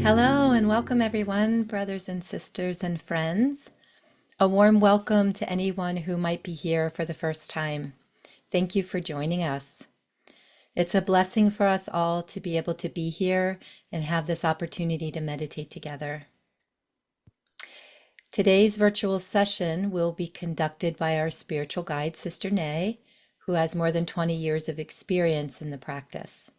Hello and welcome everyone, brothers and sisters and friends. A warm welcome to anyone who might be here for the first time. Thank you for joining us. It's a blessing for us all to be able to be here and have this opportunity to meditate together. Today's virtual session will be conducted by our spiritual guide, Sister Nay, who has more than 20 years of experience in the practice.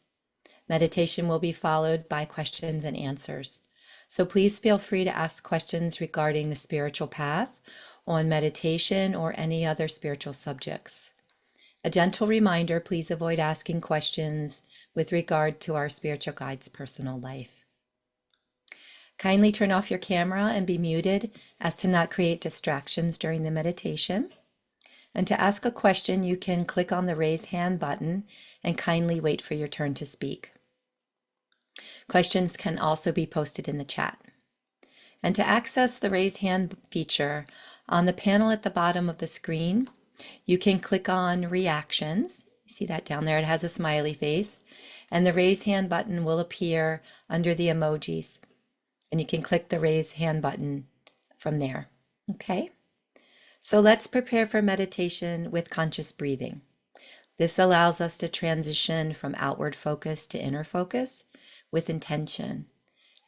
Meditation will be followed by questions and answers. So please feel free to ask questions regarding the spiritual path, on meditation, or any other spiritual subjects. A gentle reminder, please avoid asking questions with regard to our spiritual guide's personal life. Kindly turn off your camera and be muted as to not create distractions during the meditation. And to ask a question, you can click on the raise hand button and kindly wait for your turn to speak. Questions can also be posted in the chat. And to access the raise hand feature, on the panel at the bottom of the screen, you can click on reactions. You see that down there? It has a smiley face. And the raise hand button will appear under the emojis. And you can click the raise hand button from there. Okay? So let's prepare for meditation with conscious breathing. This allows us to transition from outward focus to inner focus with intention.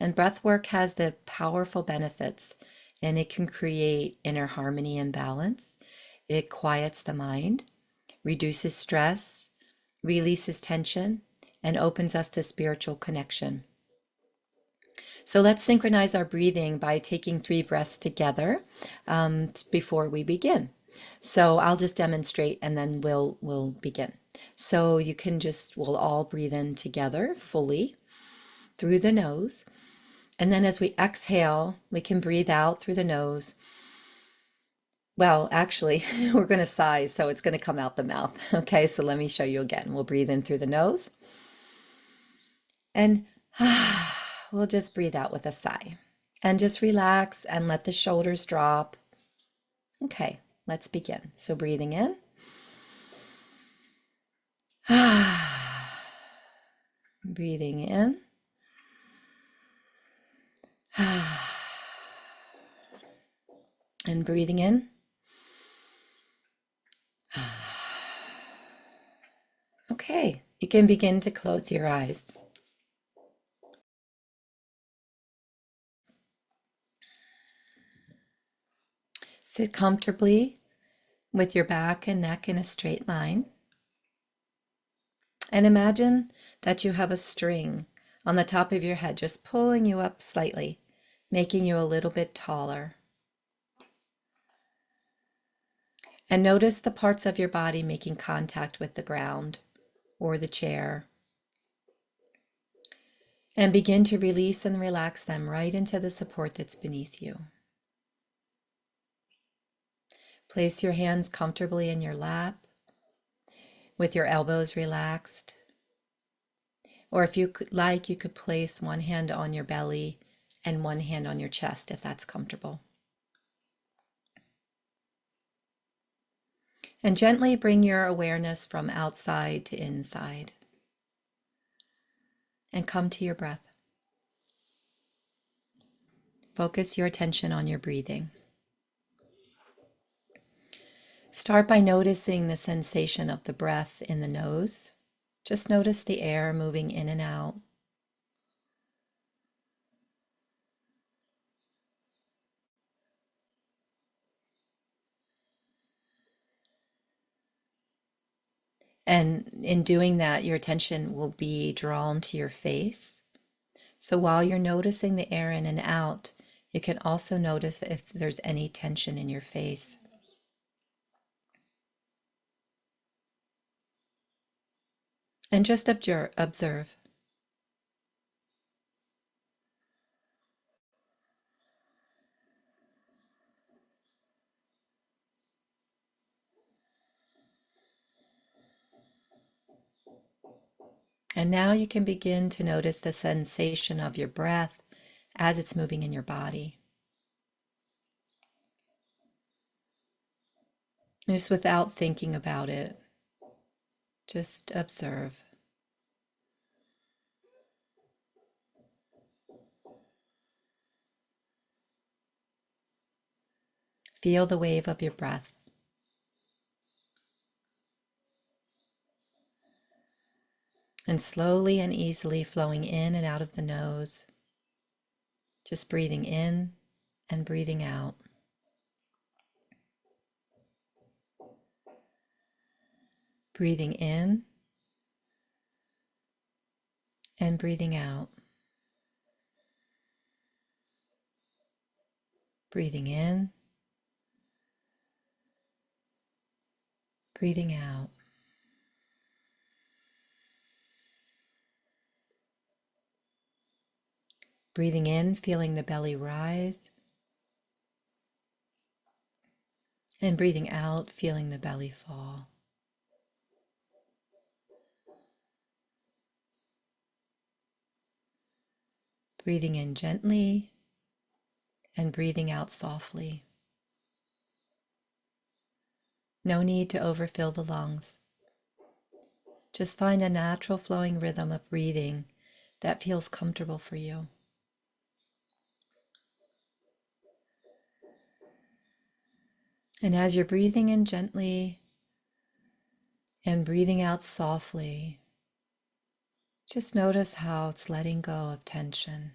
And breath work has the powerful benefits, and it can create inner harmony and balance. It quiets the mind, reduces stress, releases tension, and opens us to spiritual connection. So let's synchronize our breathing by taking 3 breaths together before we begin. So I'll just demonstrate and then we'll begin. So you can we'll all breathe in together fully through the nose. And then as we exhale, we can breathe out through the nose. Well, actually, we're going to sigh, so it's going to come out the mouth. Okay, so let me show you again. We'll breathe in through the nose. And we'll just breathe out with a sigh. And just relax and let the shoulders drop. Okay, let's begin. So breathing in. Breathing in. And breathing in. Okay, you can begin to close your eyes. Sit comfortably with your back and neck in a straight line. And imagine that you have a string on the top of your head, just pulling you up slightly, making you a little bit taller. And notice the parts of your body making contact with the ground or the chair. And begin to release and relax them right into the support that's beneath you. Place your hands comfortably in your lap with your elbows relaxed. Or if you could like, you could place one hand on your belly and one hand on your chest if that's comfortable. And gently bring your awareness from outside to inside. And come to your breath. Focus your attention on your breathing. Start by noticing the sensation of the breath in the nose. Just notice the air moving in and out. And in doing that, your attention will be drawn to your face. So while you're noticing the air in and out, you can also notice if there's any tension in your face. And just observe. And now you can begin to notice the sensation of your breath as it's moving in your body. Just without thinking about it. Just observe. Feel the wave of your breath. And slowly and easily flowing in and out of the nose. Just breathing in and breathing out. Breathing in and breathing out. Breathing in, breathing out. Breathing in, feeling the belly rise. And breathing out, feeling the belly fall. Breathing in gently and breathing out softly. No need to overfill the lungs. Just find a natural flowing rhythm of breathing that feels comfortable for you. And as you're breathing in gently and breathing out softly, just notice how it's letting go of tension.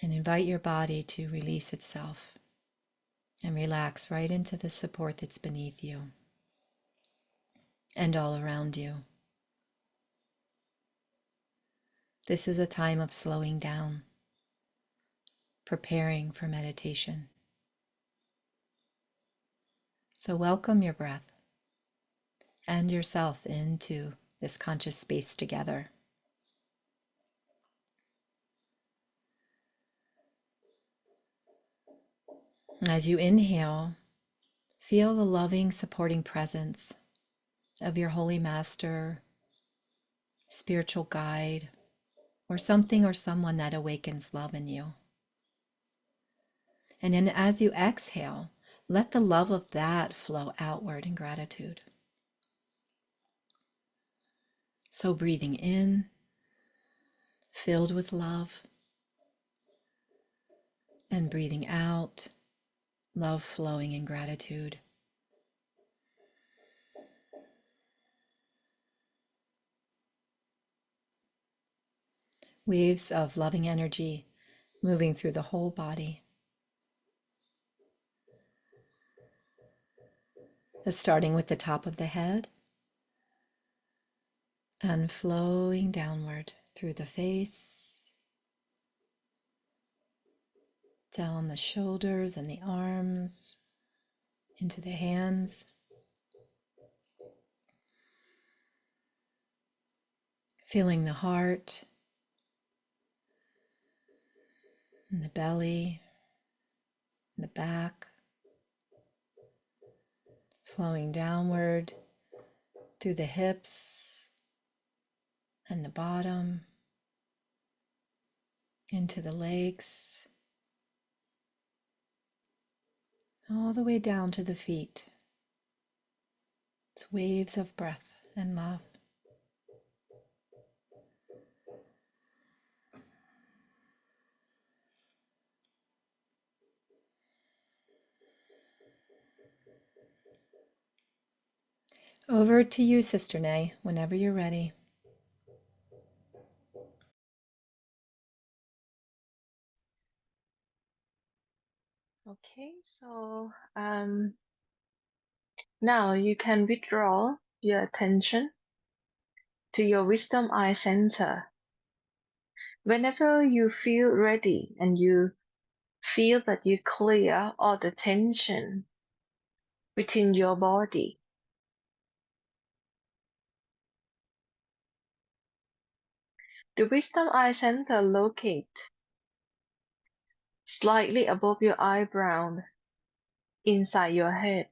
And invite your body to release itself and relax right into the support that's beneath you and all around you. This is a time of slowing down, preparing for meditation. So welcome your breath and yourself into this conscious space together. As you inhale, feel the loving, supporting presence of your holy master, spiritual guide, or something or someone that awakens love in you. And then as you exhale, let the love of that flow outward in gratitude. So breathing in, filled with love, and breathing out, love flowing in gratitude. Waves of loving energy moving through the whole body. Starting with the top of the head and flowing downward through the face, down the shoulders and the arms, into the hands. Feeling the heart and the belly, and the back, flowing downward through the hips and the bottom, into the legs, all the way down to the feet. It's waves of breath and love. Over to you, Sister Nay, whenever you're ready. Okay, so now you can withdraw your attention to your wisdom eye center. Whenever you feel ready and you feel that you clear all the tension within your body, the wisdom eye center locates slightly above your eyebrow inside your head.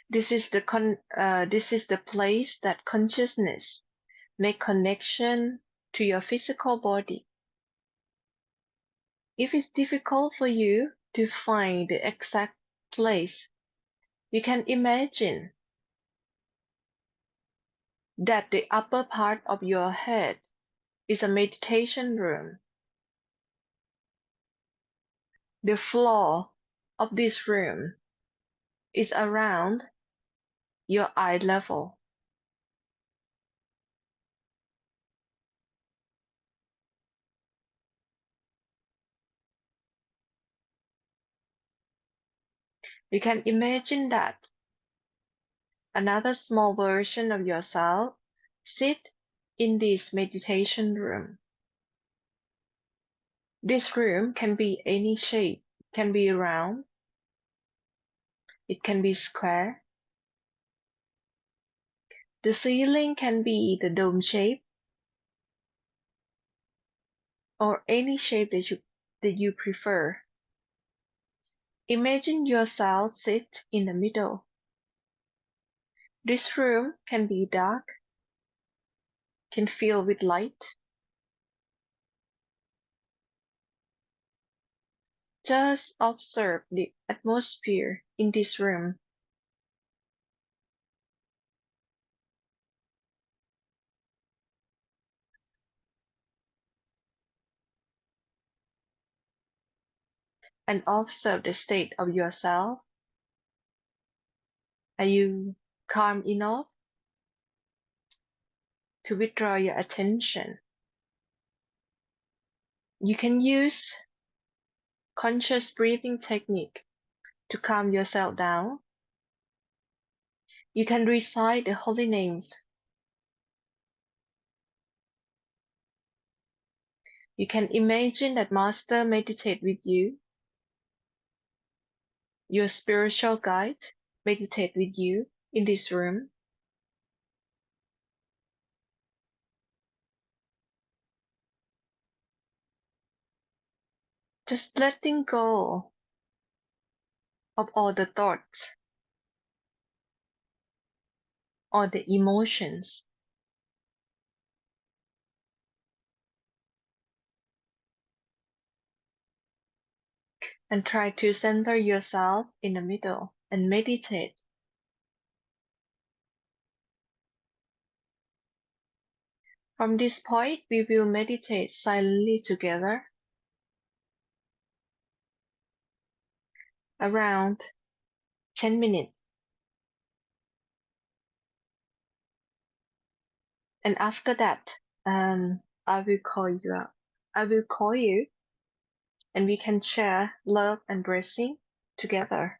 This is the place that consciousness make connection to your physical body. If it's difficult for you to find the exact place, you can imagine that the upper part of your head is a meditation room. The floor of this room is around your eye level. You can imagine that another small version of yourself sit in this meditation room. This room can be any shape, can be round, it can be square. The ceiling can be the dome shape or any shape that you prefer. Imagine yourself sit in the middle. This room can be dark, can fill with light. Just observe the atmosphere in this room. And observe the state of yourself. Are you calm enough to withdraw your attention? You can use conscious breathing technique to calm yourself down. You can recite the holy names. You can imagine that Master meditate with you. Your spiritual guide meditate with you in this room. Just letting go of all the thoughts or the emotions. And try to center yourself in the middle and meditate. From this point, we will meditate silently together around 10 minutes. And after that, I will call you up. I will call you and we can share love and blessing together.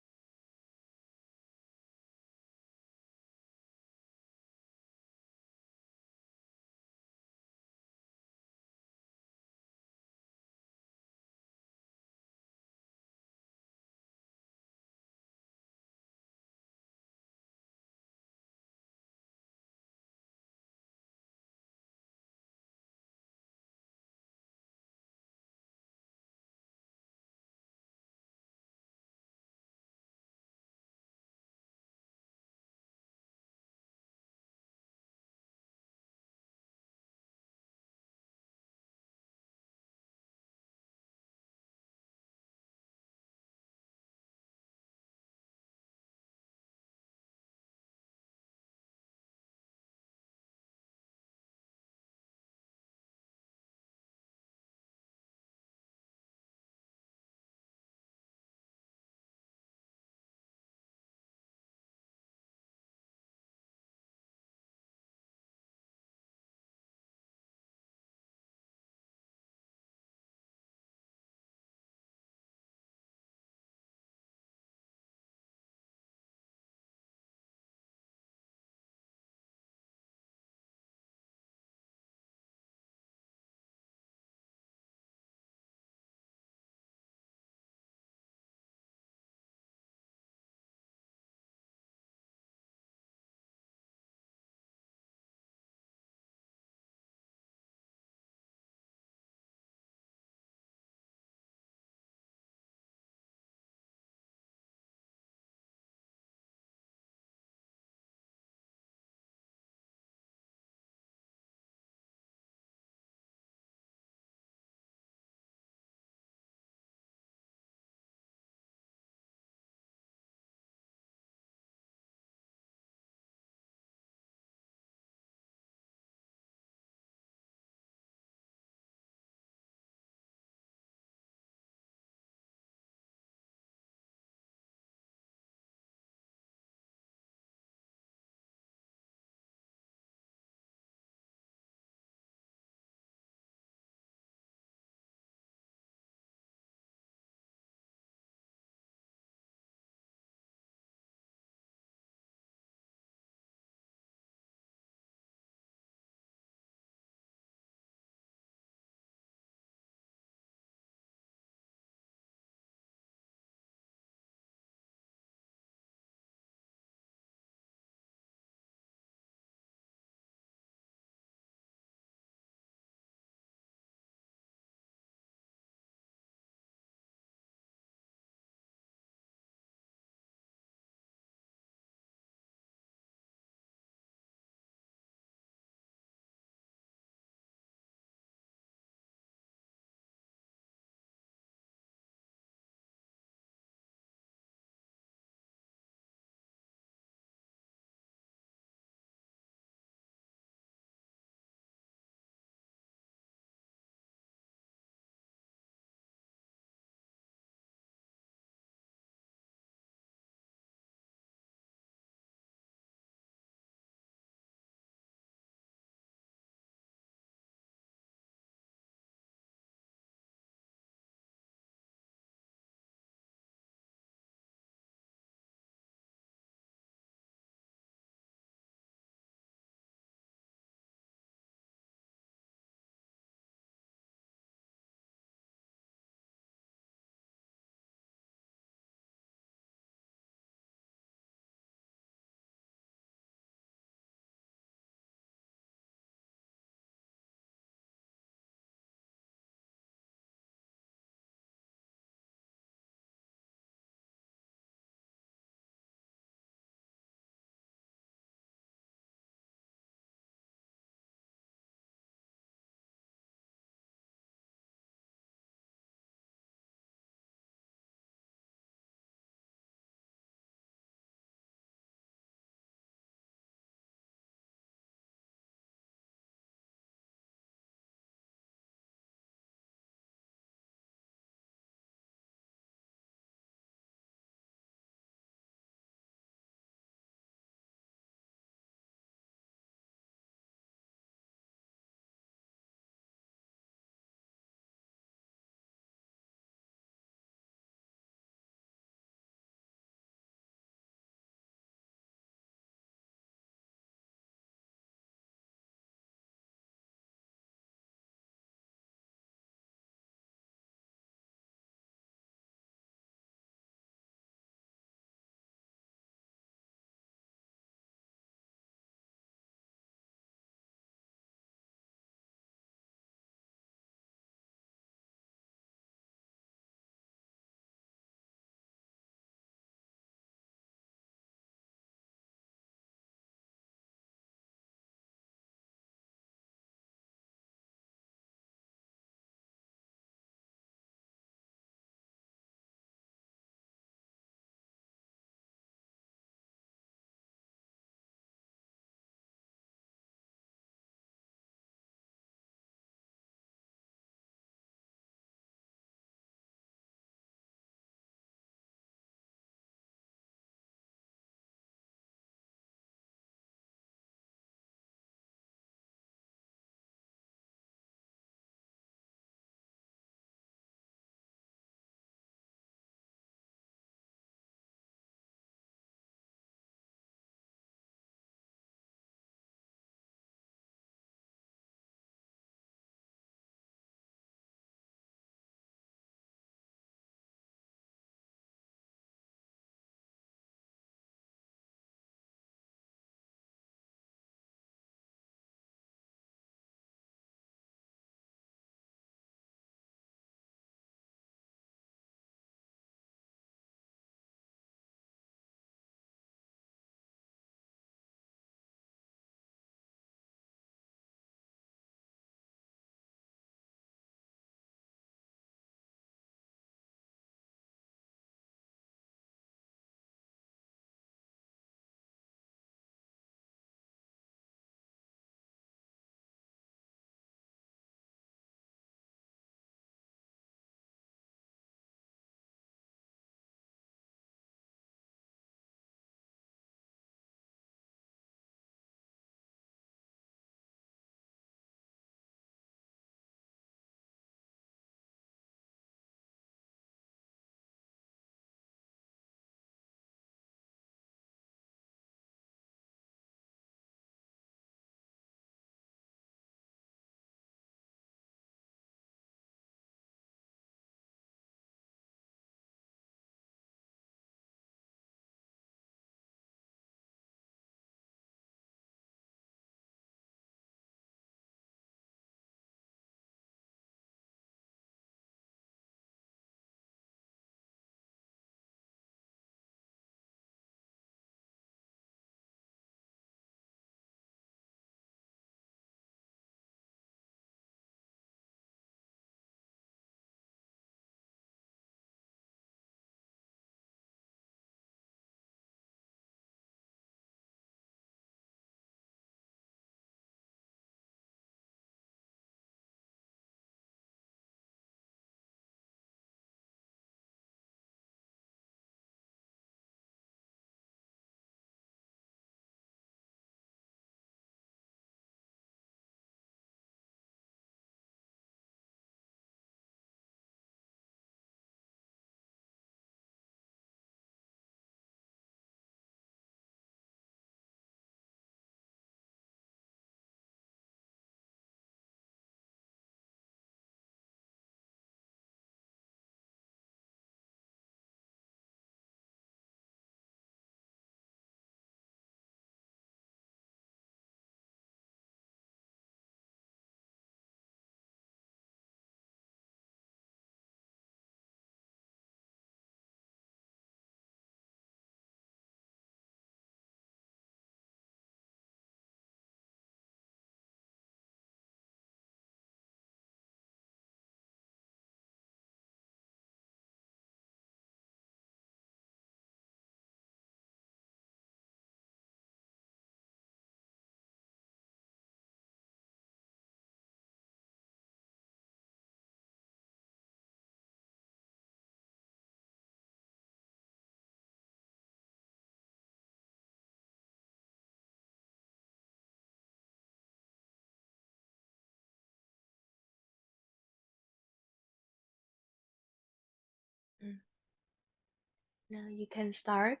Now you can start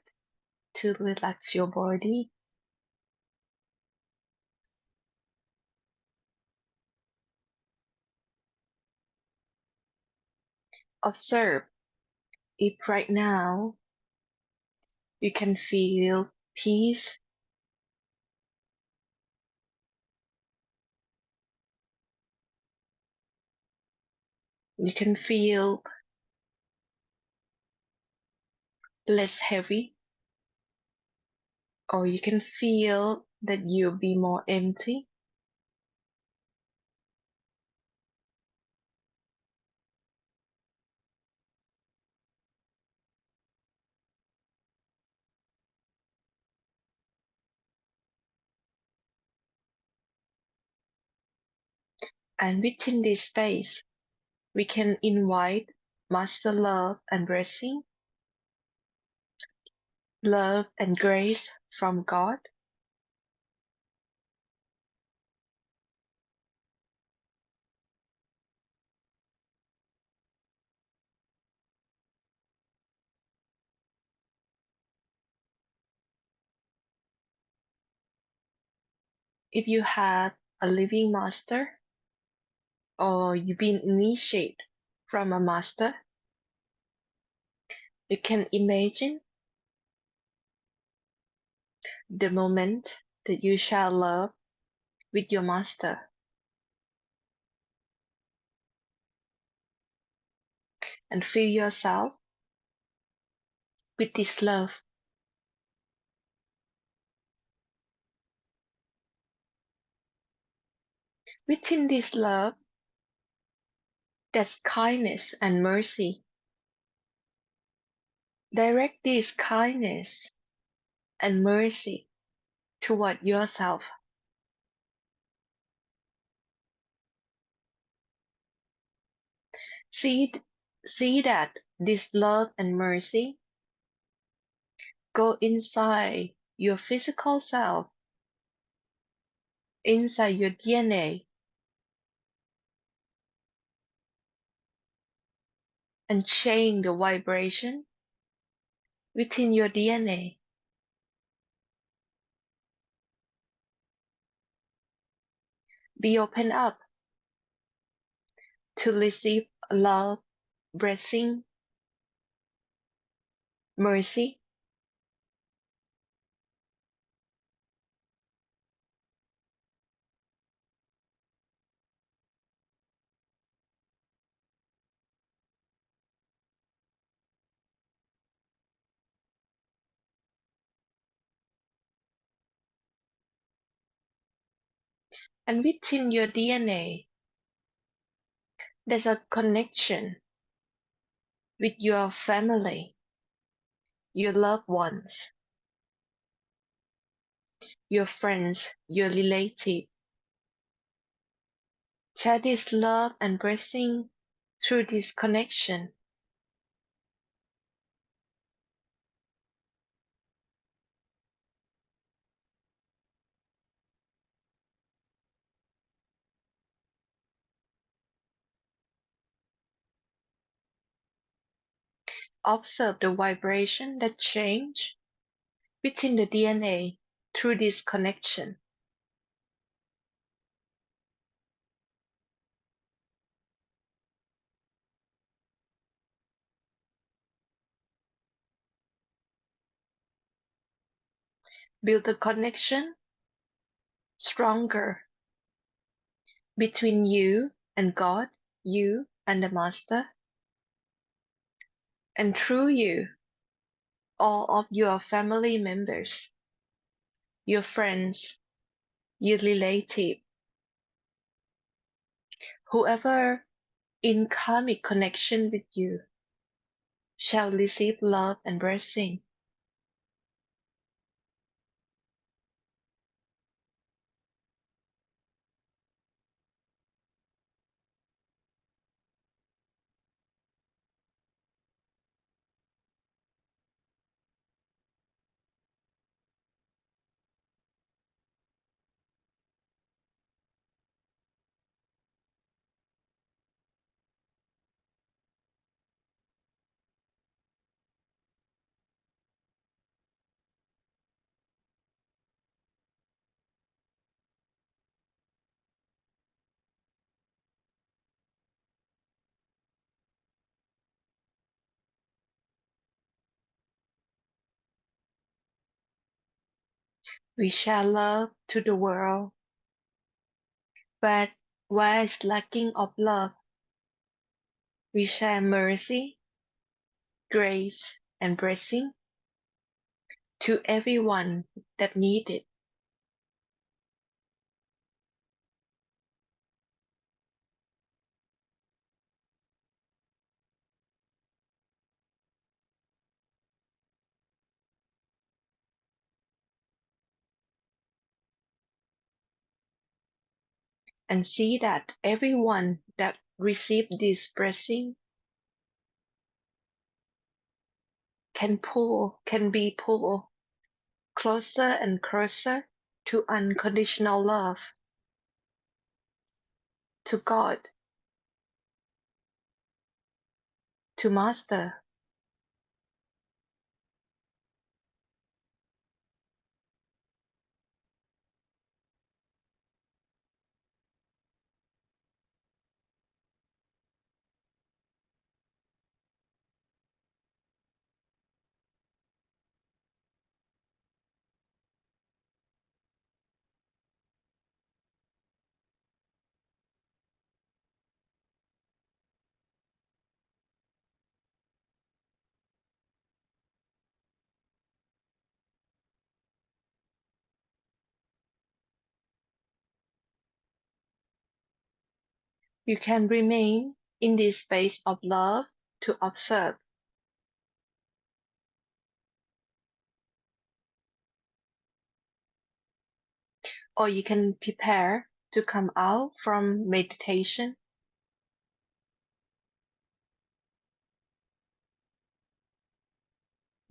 to relax your body. Observe if right now you can feel peace, you can feel less heavy, or you can feel that you'll be more empty. And within this space, we can invite Master Love and Blessing, love and grace from God. If you have a living master or you've been initiated from a master, you can imagine the moment that you share love with your master and fill yourself with this love. Within this love, there's kindness and mercy. Direct this kindness and mercy toward yourself. See, see that this love and mercy go inside your physical self, inside your DNA, and change the vibration within your DNA. Be open up to receive love, blessing, mercy, and within your DNA, there's a connection with your family, your loved ones, your friends, your relatives. Share this love and blessing through this connection. Observe the vibration that change within the DNA through this connection. Build the connection stronger between you and God, you and the Master, and through you, all of your family members, your friends, your relative, whoever in karmic connection with you shall receive love and blessing. We share love to the world, but where is lacking of love, we share mercy, grace, and blessing to everyone that need it. And see that everyone that received this blessing can be pulled closer and closer to unconditional love, to God, to Master. You can remain in this space of love to observe, or you can prepare to come out from meditation.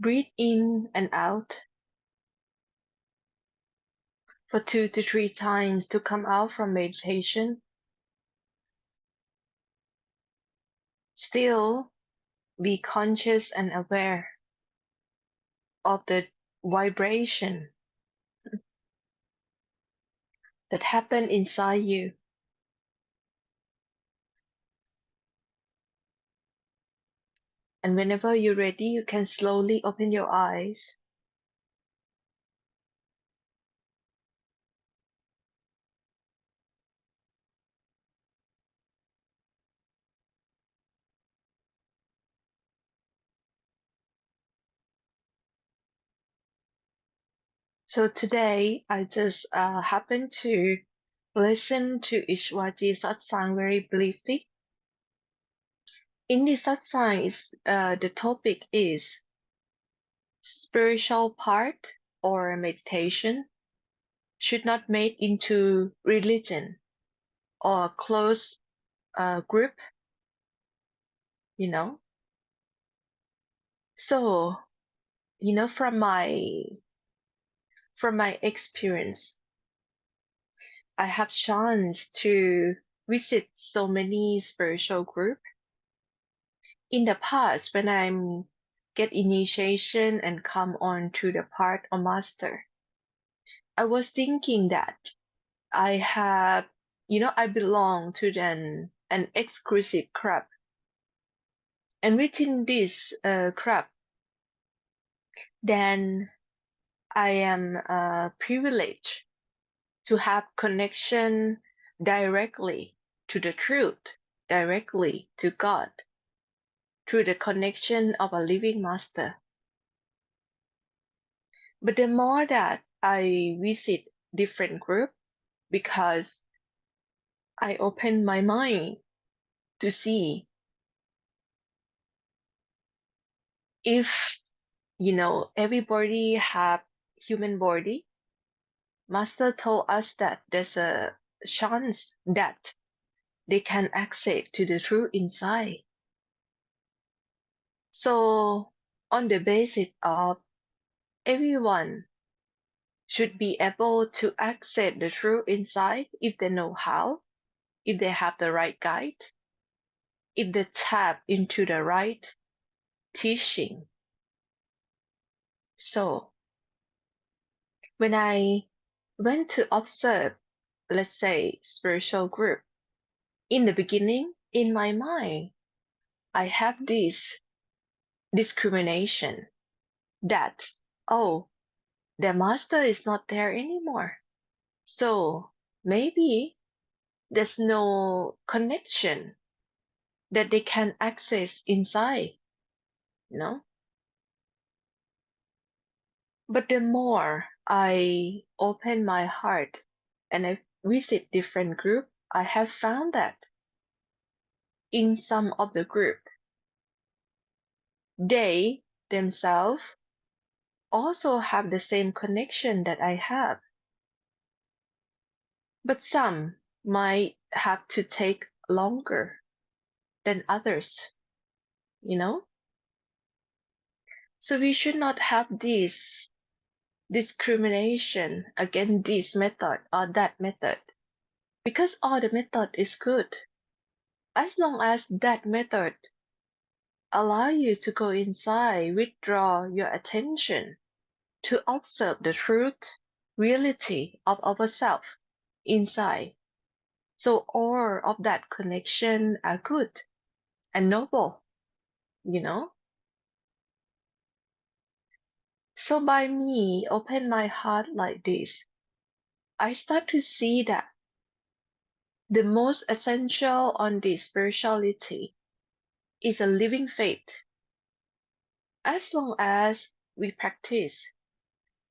Breathe in and out for 2 to 3 times to come out from meditation. Still be conscious and aware of the vibration that happen inside you. And whenever you're ready, you can slowly open your eyes. So today, I just happened to listen to Ishwaji Satsang very briefly. In the Satsang, the topic is spiritual part or meditation should not make into religion or close group, you know. So, from my experience, I have chance to visit so many spiritual group. In the past, when I'm get initiation and come on to the part of master, I was thinking that I have, I belong to an exclusive club, and within this club, then I am privileged to have connection directly to the truth, directly to God, through the connection of a living master. But the more that I visit different group, because I open my mind to see if everybody have human body. Master told us that there's a chance that they can access to the truth inside. So on the basis of everyone should be able to access the truth inside if they know how, if they have the right guide, if they tap into the right teaching. So when I went to observe, let's say, spiritual group, in the beginning, in my mind, I have this discrimination that, oh, their master is not there anymore. So maybe there's no connection that they can access inside, you know? But the more I open my heart and I visit different group, I have found that in some of the group, they themselves also have the same connection that I have. But some might have to take longer than others, you know? So we should not have this discrimination against this method or that method because all the method is good as long as that method allow you to go inside, withdraw your attention to observe the truth, reality of ourselves inside. So all of that connection are good and noble, you know? So by me open my heart like this, I start to see that the most essential on this spirituality is a living faith. As long as we practice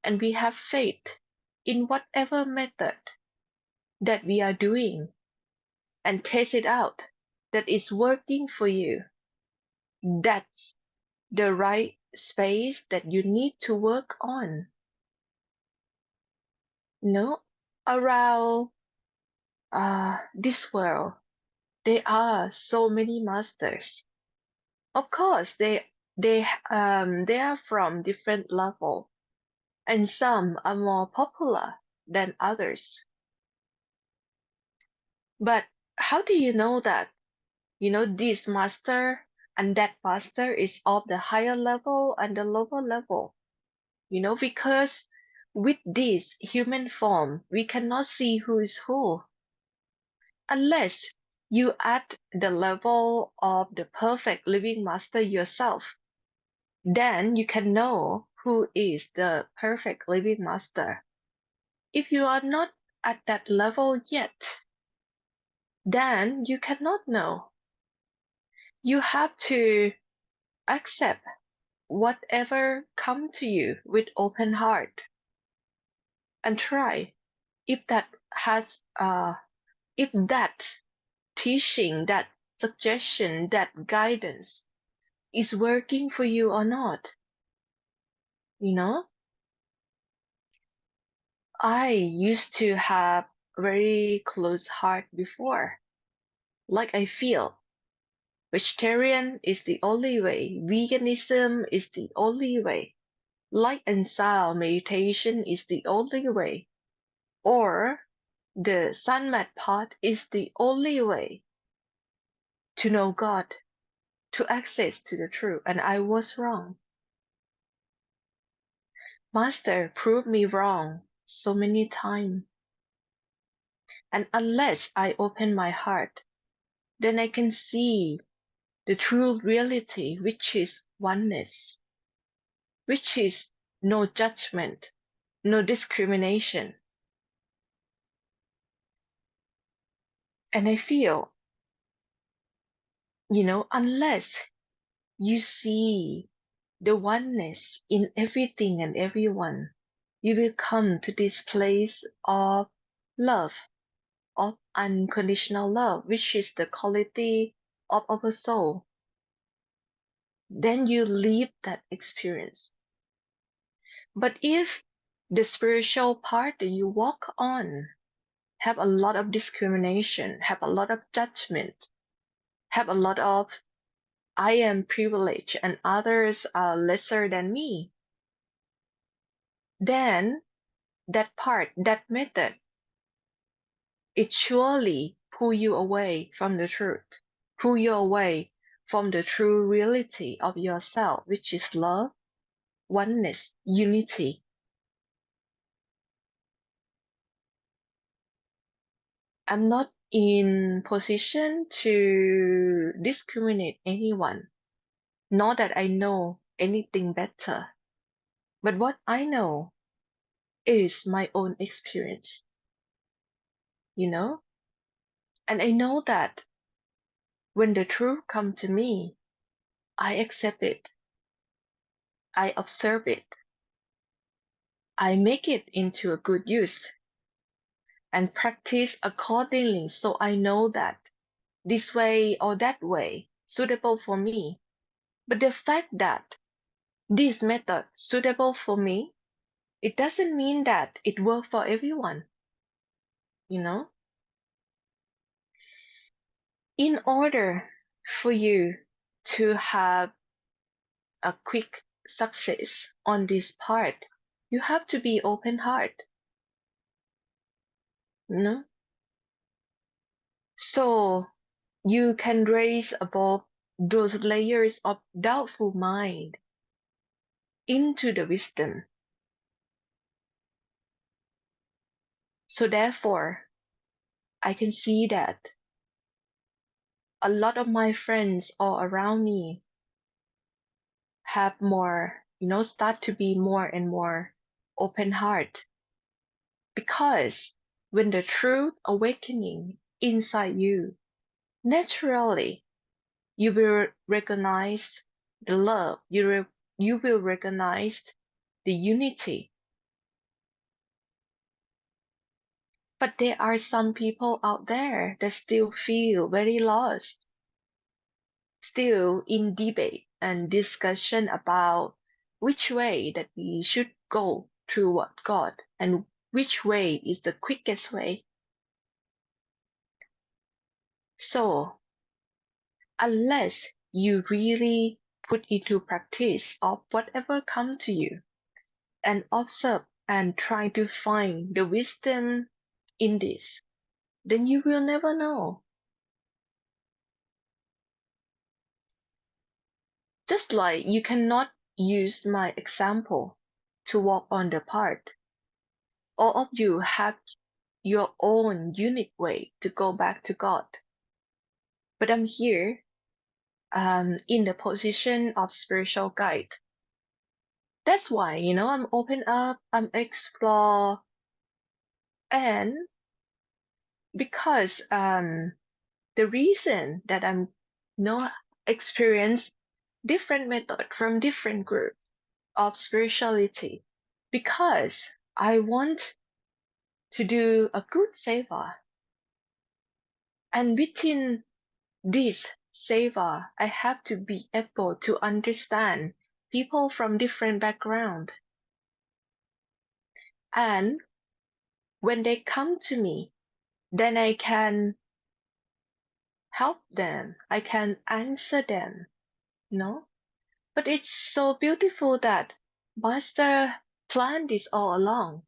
and we have faith in whatever method that we are doing and test it out that is working for you, that's the right space that you need to work on. No, around this world, there are so many masters. Of course, they are from different level, and some are more popular than others. But how do you know that? You know, this master and that master is of the higher level and the lower level. You know, because with this human form, we cannot see who is who unless you at the level of the perfect living master yourself. Then you can know who is the perfect living master. If you are not at that level yet, then you cannot know. You have to accept whatever come to you with open heart and try if that has if that teaching, that suggestion, that guidance is working for you or not. You know, I used to have very close heart before. Like I feel vegetarian is the only way, veganism is the only way, light and sound meditation is the only way, or the sun mat path is the only way to know God, to access to the truth, and I was wrong. Master proved me wrong so many times, and unless I open my heart, then I can see the true reality, which is oneness, which is no judgment, no discrimination. And I feel, you know, unless you see the oneness in everything and everyone, you will come to this place of love, of unconditional love, which is the quality of our soul. Then you live that experience. But if the spiritual part that you walk on have a lot of discrimination, have a lot of judgment, have a lot of I am privileged and others are lesser than me, then that part, that method, it surely pull you away from the truth, pull you away from the true reality of yourself, which is love, oneness, unity. I'm not in position to discriminate anyone, not that I know anything better. But what I know is my own experience, you know? And I know that when the truth comes to me, I accept it, I observe it, I make it into a good use and practice accordingly so I know that this way or that way suitable for me. But the fact that this method suitable for me, it doesn't mean that it works for everyone, you know? In order for you to have a quick success on this part, you have to be open heart, you know? So you can raise above those layers of doubtful mind into the wisdom. So therefore, I can see that a lot of my friends all around me have more, start to be more and more open heart. Because when the truth awakening inside you, naturally you will recognize the love, you will recognize the unity. But there are some people out there that still feel very lost, still in debate and discussion about which way that we should go toward God and which way is the quickest way. So, unless you really put into practice of whatever comes to you and observe and try to find the wisdom in this, then you will never know. Just like you cannot use my example to walk on the path. All of you have your own unique way to go back to God. But I'm here in the position of spiritual guide. That's why, I'm open up, I'm explore, and because the reason that I'm experience different method from different group of spirituality, because I want to do a good seva, and within this seva I have to be able to understand people from different background, and when they come to me, then I can help them, I can answer them, no? But it's so beautiful that Master planned this all along,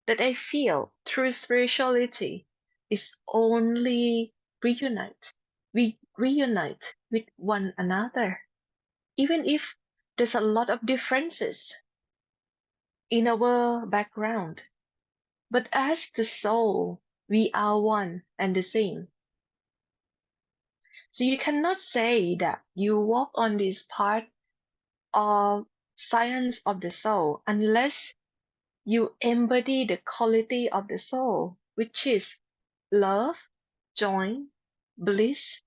that I feel true spirituality is only reunite. We reunite with one another, even if there's a lot of differences in our background. But as the soul, we are one and the same. So you cannot say that you walk on this path of science of the soul unless you embody the quality of the soul, which is love, joy, bliss,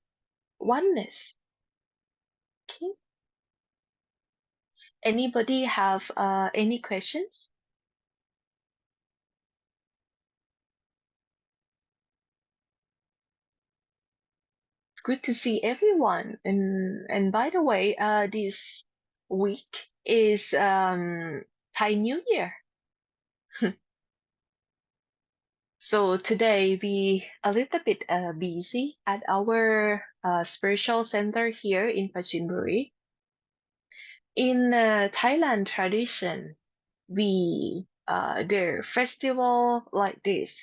oneness. Okay. Anybody have any questions? Good to see everyone. And by the way, this week is Thai New Year. So today we a little bit busy at our spiritual center here in Pachimbury. In Thailand tradition, we their festival like this.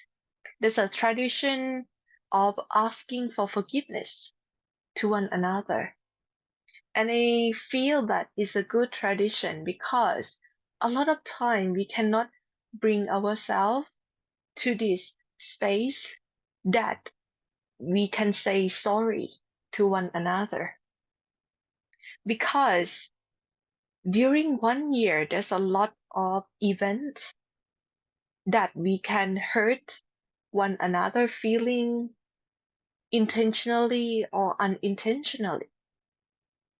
There's a tradition of asking for forgiveness to one another, and I feel that is a good tradition because a lot of time we cannot bring ourselves to this space that we can say sorry to one another, because during one year there's a lot of events that we can hurt one another feeling intentionally or unintentionally,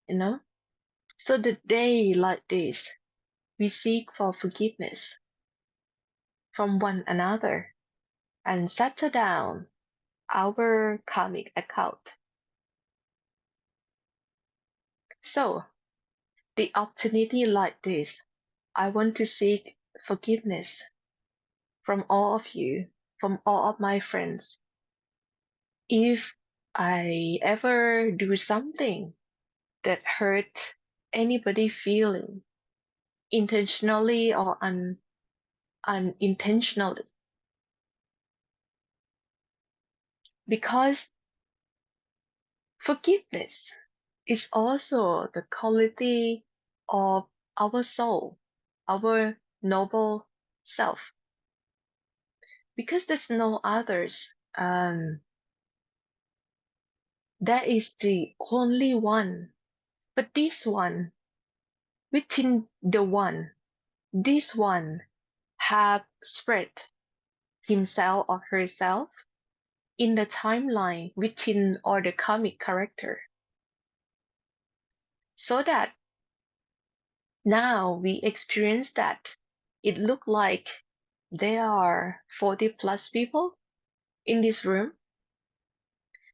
you know? So the day like this, we seek for forgiveness from one another and settle down our karmic account. So the opportunity like this, I want to seek forgiveness from all of you, from all of my friends. If I ever do something that hurt anybody feeling intentionally or unintentionally, because forgiveness is also the quality of our soul, our noble self, because there's no others. That is the only one. But this one, within the one, this one have spread himself or herself in the timeline within all the comic character. So that now we experience that it looked like there are 40 plus people in this room,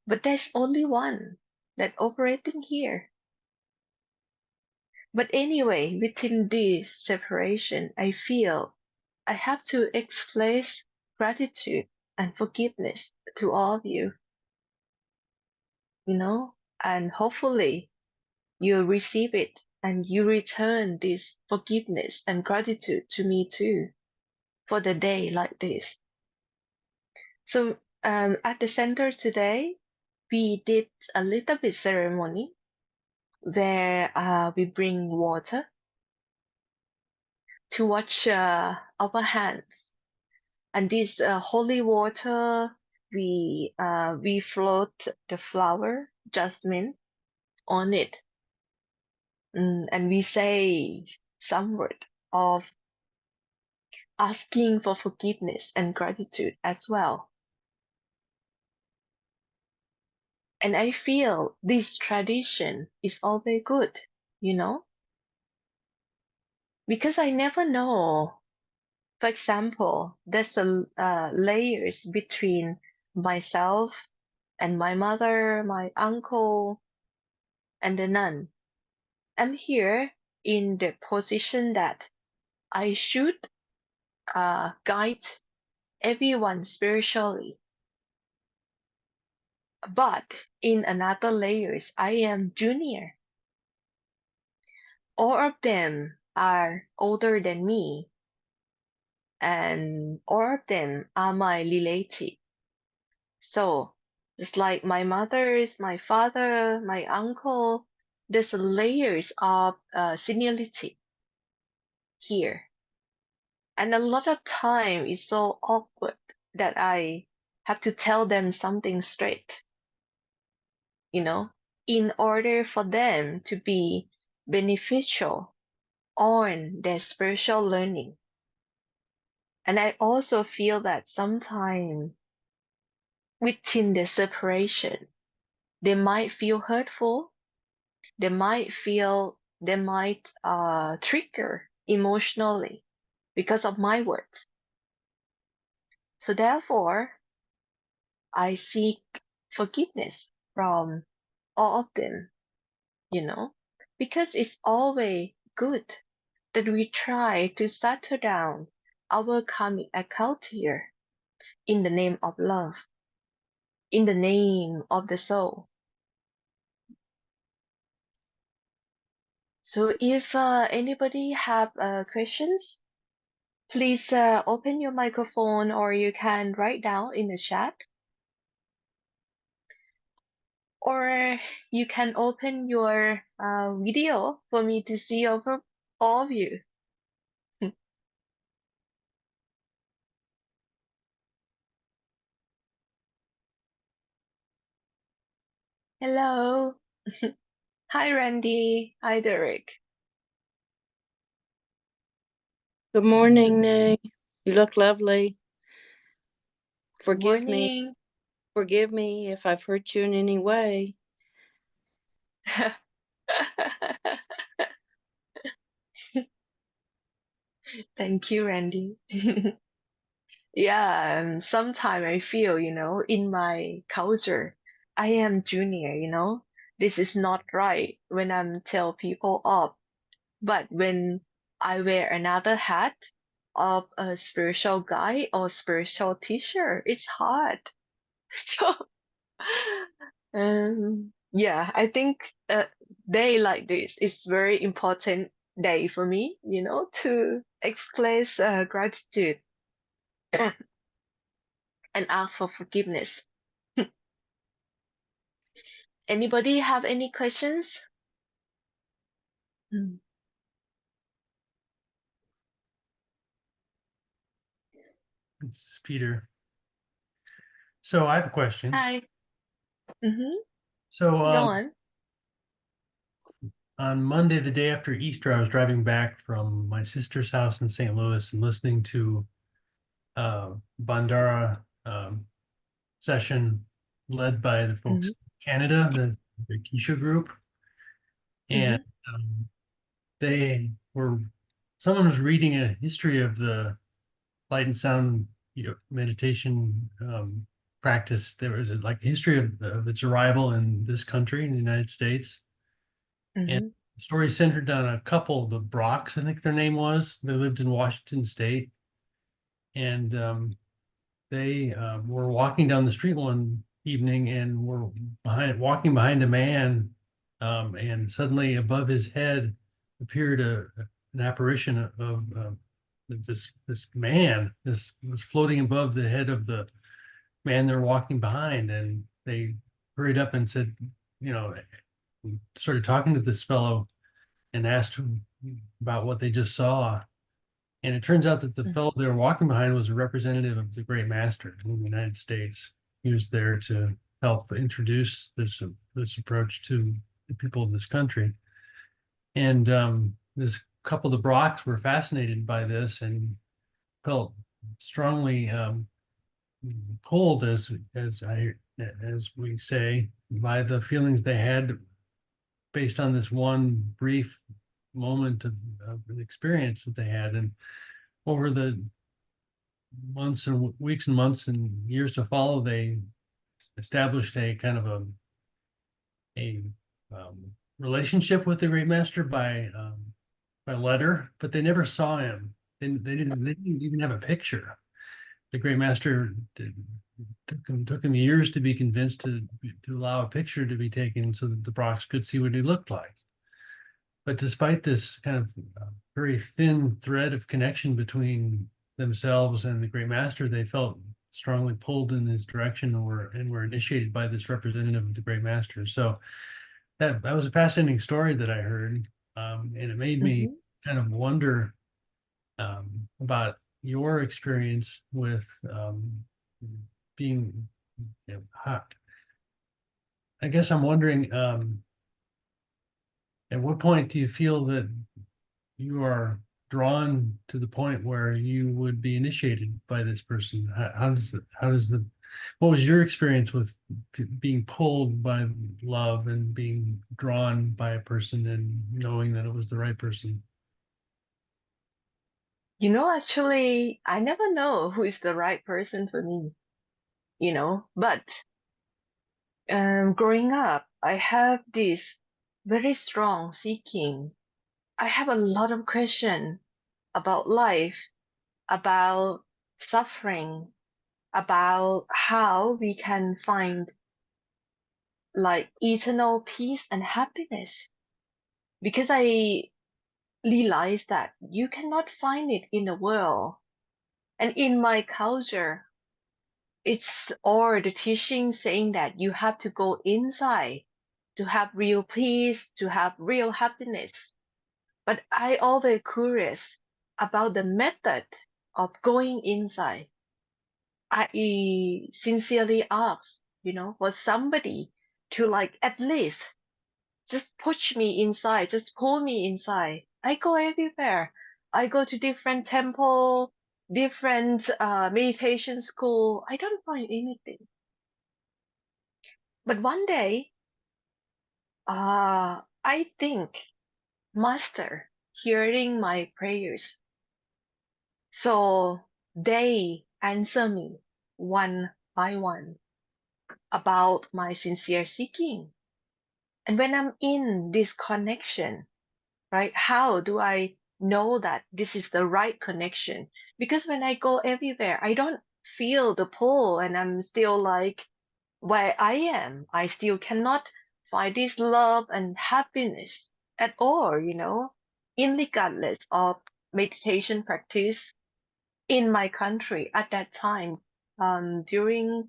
but there's only one that operating here. But anyway, within this separation, I feel I have to express gratitude and forgiveness to all of you, and hopefully you receive it and you return this forgiveness and gratitude to me too for the day like this. So at the center today, we did a little bit ceremony where we bring water to wash our hands, and this holy water we float the flower jasmine on it, and we say some word of asking for forgiveness and gratitude as well. And I feel this tradition is always good, you know, because I never know. For example, there's layers between myself and my mother, my uncle, and the nun. I'm here in the position that I should guide everyone spiritually. But in another layers, I am junior. All of them are older than me, and all of them are my relative. So just like my mother's, my father, my uncle, there's layers of seniority here. And a lot of time is so awkward that I have to tell them something straight, in order for them to be beneficial on their spiritual learning. And I also feel that sometimes within the separation, they might feel hurtful, they might trigger emotionally because of my words. So therefore, I seek forgiveness from all of them, because it's always good that we try to settle down our karmic account here in the name of love, in the name of the soul. So if anybody have questions, please open your microphone, or you can write down in the chat, or you can open your video for me to see over all of you. Hello. Hi, Randy. Hi, Derek. Good morning, Nay. You look lovely. Good Forgive me. morning. Forgive me if I've hurt you in any way. Thank you, Randy. Yeah, sometimes I feel, in my culture, I am junior, this is not right when I'm tell people off. But when I wear another hat of a spiritual guide or spiritual teacher, it's hard. So, yeah, I think day like this is very important day for me, to express gratitude and ask for forgiveness. Anybody have any questions? Mm. This is Peter. So I have a question. Hi. Mm-hmm. So Go on. on Monday, the day after Easter, I was driving back from my sister's house in St. Louis and listening to Bandara session led by the folks Mm-hmm. in Canada, the Keisha group. And Mm-hmm. they were, someone was reading a history of the light and sound meditation practice. There was like a history of its arrival in this country, in the United States. And Mm-hmm. the story centered on a couple, the Brocks, I think their name was. They lived in Washington State. And they were walking down the street one evening and were walking behind a man. And suddenly above his head appeared an apparition of this man. This was floating above the head of the man they're walking behind. And they hurried up and said, started talking to this fellow and asked him about what they just saw. And it turns out that the fellow they were walking behind was a representative of the Great Master in the United States. He was there to help introduce this approach to the people of this country. And this couple, the Brocks, were fascinated by this and felt strongly pulled, as we say, by the feelings they had based on this one brief moment of an experience that they had. And over the months and weeks and months and years to follow, they established a kind of a relationship with the Great Master by letter, but they never saw him. They didn't even have a picture. The Great Master took him years to be convinced to allow a picture to be taken so that the Brocks could see what he looked like. But despite this kind of very thin thread of connection between themselves and the Great Master, they felt strongly pulled in his direction and were initiated by this representative of the Great Master. So that was a fascinating story that I heard, and it made me Mm-hmm. kind of wonder about your experience with being, hot. I guess I'm wondering, at what point do you feel that you are drawn to the point where you would be initiated by this person? What was your experience with being pulled by love and being drawn by a person and knowing that it was the right person? Actually, I never know who is the right person for me, but growing up, I have this very strong seeking. I have a lot of questions about life, about suffering, about how we can find like eternal peace and happiness. Because I realized that you cannot find it in the world. And in my culture, it's all the teaching saying that you have to go inside to have real peace, to have real happiness. But I always curious about the method of going inside. I sincerely ask, for somebody to like at least just push me inside, just pull me inside. I go everywhere. I go to different temple, different meditation school. I don't find anything. But one day, I think Master hearing my prayers. So they answer me one by one about my sincere seeking. And when I'm in this connection, right, how do I know that this is the right connection? Because when I go everywhere, I don't feel the pull and I'm still like where I am. I still cannot find this love and happiness at all, irregardless of meditation practice in my country at that time, during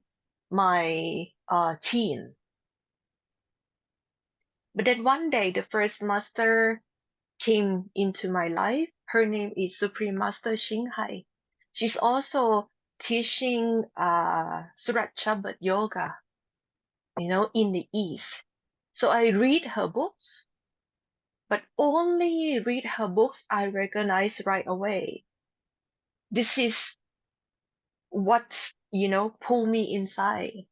my teen. But then one day, the first master came into my life. Her name is Supreme Master Xinghai. She's also teaching Surat Shabad Yoga, in the East. So I read her books, but only read her books I recognize right away. This is what, pull me inside.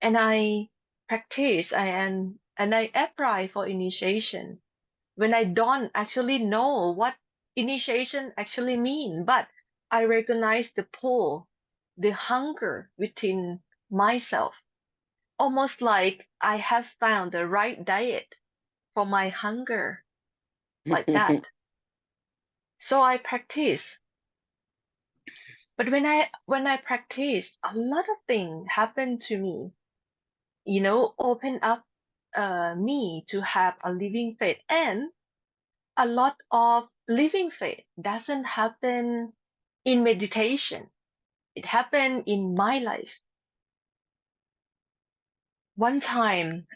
And I practice and I apply for initiation when I don't actually know what initiation actually mean, but I recognize the pull, the hunger within myself, almost like I have found the right diet for my hunger, like that. So I practice. But when I practice, a lot of things happen to me, open up me to have a living faith. And a lot of living faith doesn't happen in meditation. It happened in my life. One time,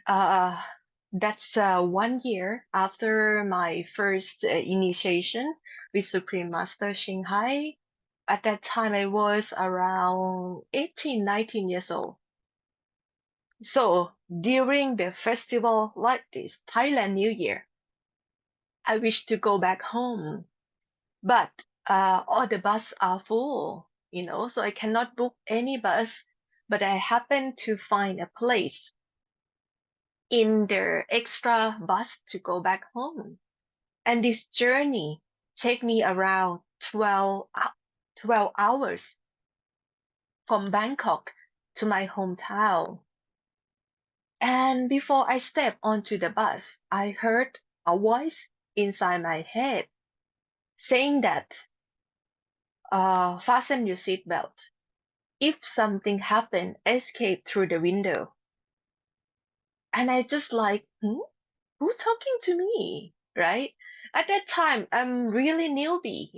that's 1 year after my first initiation with Supreme Master Xinghai. At that time, I was around 18, 19 years old. So during the festival like this, Thailand New Year, I wish to go back home, but all the buses are full, so I cannot book any bus. But I happen to find a place in their extra bus to go back home. And this journey take me around 12 hours from Bangkok to my hometown. And before I step onto the bus, I heard a voice inside my head saying that, fasten your seatbelt. If something happen, escape through the window. And I just like, who's talking to me, right? At that time, I'm really newbie,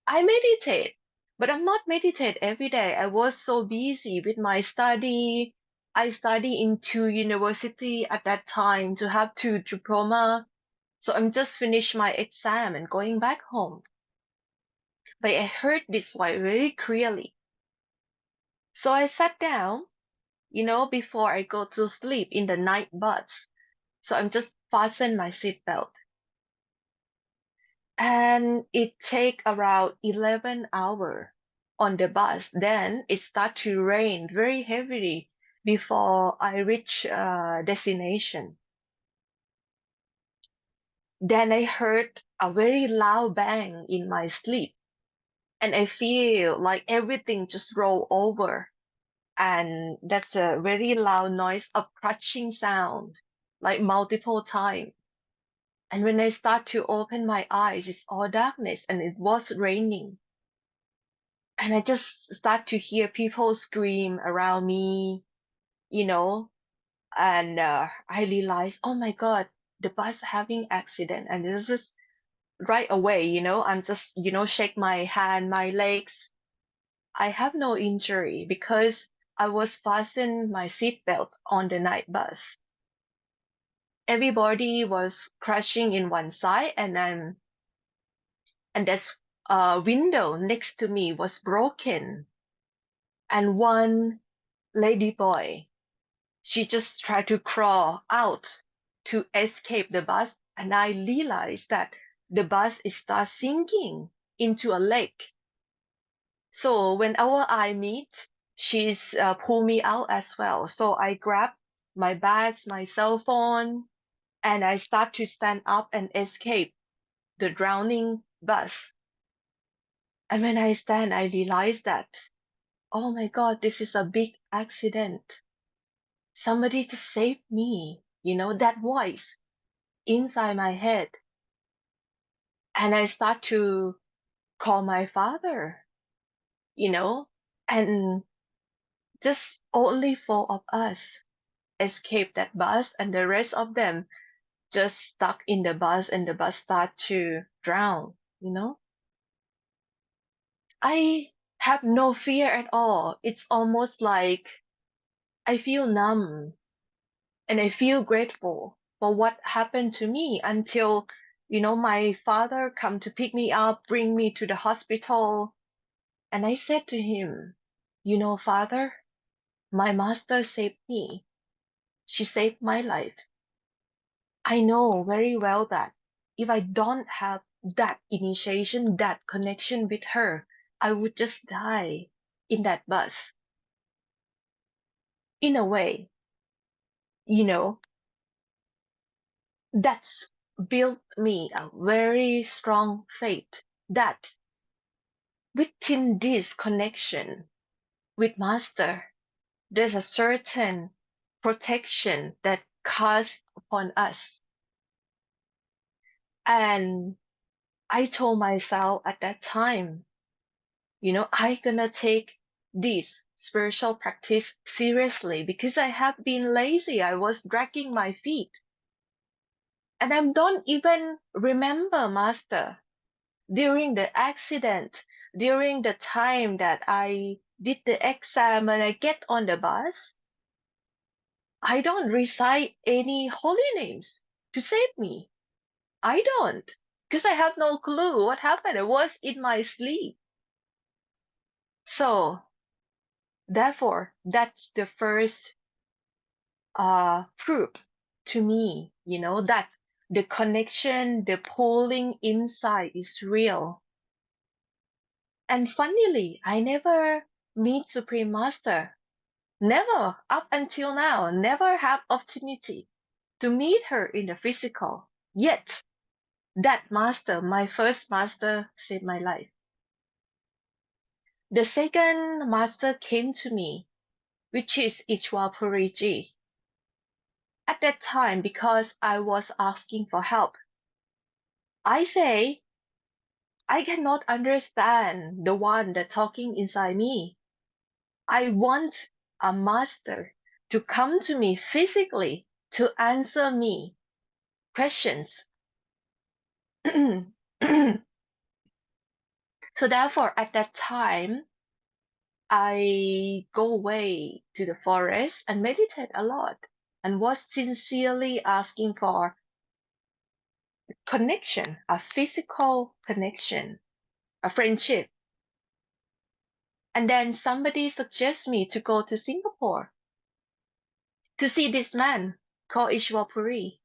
I meditate, but I'm not meditate every day. I was so busy with my study. I study in 2 university at that time to have 2 diploma. So I'm just finished my exam and going back home. But I heard this voice very clearly. So I sat down, before I go to sleep in the night bus. So I'm just fasten my seatbelt. And it take around 11 hours on the bus. Then it start to rain very heavily before I reach destination. Then I heard a very loud bang in my sleep. And I feel like everything just roll over. And that's a very loud noise of crunching sound, like multiple times. And when I start to open my eyes, it's all darkness and it was raining. And I just start to hear people scream around me, and I realize, oh my God, the bus having accident. And this is right away, I'm just, shake my hand, my legs. I have no injury because I was fastened my seatbelt on the night bus. Everybody was crashing in one side, and this window next to me was broken. And one lady boy, she just tried to crawl out to escape the bus, and I realized that the bus is start sinking into a lake. So when our eye meet, she's pull me out as well. So I grab my bags, my cell phone, and I start to stand up and escape the drowning bus. And when I stand, I realize that, oh my God, this is a big accident. Somebody to save me, that voice inside my head. And I start to call my father, and just only four of us escaped that bus, and the rest of them just stuck in the bus, and the bus start to drown. I have no fear at all. It's almost like I feel numb, and I feel grateful for what happened to me until, my father come to pick me up, bring me to the hospital. And I said to him, Father, my master saved me. She saved my life. I know very well that if I don't have that initiation, that connection with her, I would just die in that bus. In a way, you know, that's built me a very strong faith that within this connection with Master, there's a certain protection that cast upon us. And I told myself at that time, I gonna take this spiritual practice seriously because I have been lazy. I was dragging my feet. And I don't even remember Master during the accident, during the time that I did the exam and I get on the bus. I don't recite any holy names to save me. I don't, because I have no clue what happened. I was in my sleep. So, therefore, that's the first proof to me, that the connection, the pulling inside is real. And funnily, I never meet Supreme Master. Never, up until now, never have opportunity to meet her in the physical. Yet, that master, my first master, saved my life. The second master came to me, which is Ishwapuriji. At that time, because I was asking for help, I say, I cannot understand the one that talking inside me. I want a master to come to me physically to answer me questions. So therefore, at that time, I go away to the forest and meditate a lot and was sincerely asking for connection, a physical connection, a friendship. And then somebody suggests me to go to Singapore to see this man called Ishwapuri.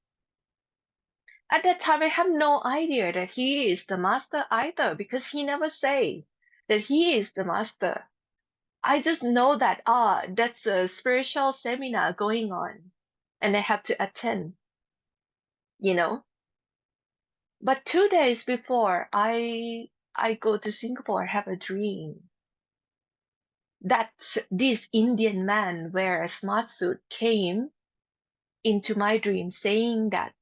At that time, I have no idea that he is the master either because he never say that he is the master. I just know that that's a spiritual seminar going on and I have to attend, you know. But 2 days before I go to Singapore, I have a dream that this Indian man wear a smart suit came into my dream saying that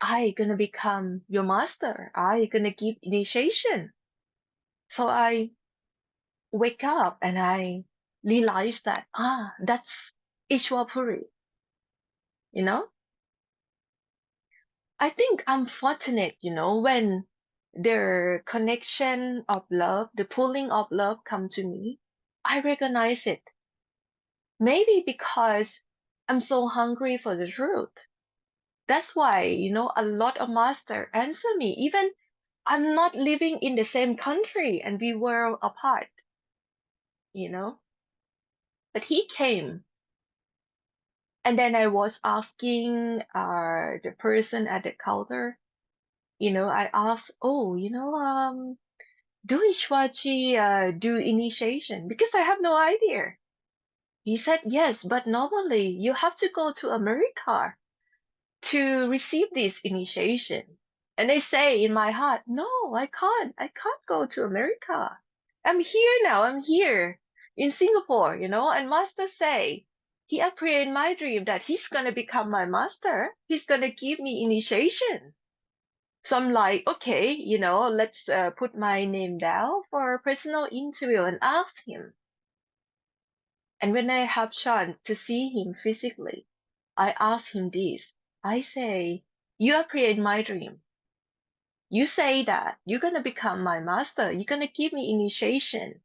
I gonna become your master. I gonna give initiation. So I wake up and I realize that that's Ishwapuri, you know. I think I'm fortunate, when the connection of love, the pulling of love come to me, I recognize it. Maybe because I'm so hungry for the truth. That's why, a lot of master answer me. Even I'm not living in the same country and we were apart, you know. But he came. And then I was asking the person at the counter, I asked, oh, do Ishwaji do initiation? Because I have no idea. He said, yes, but normally you have to go to America to receive this initiation. And I say in my heart, no, I can't. I can't go to America. I'm here now. I'm here in Singapore, and master say, he appeared in my dream that he's going to become my master. He's going to give me initiation. So I'm like, okay, let's put my name down for a personal interview and ask him. And when I have chance to see him physically, I ask him this. I say, you appear in my dream. You say that you're going to become my master. You're going to give me initiation.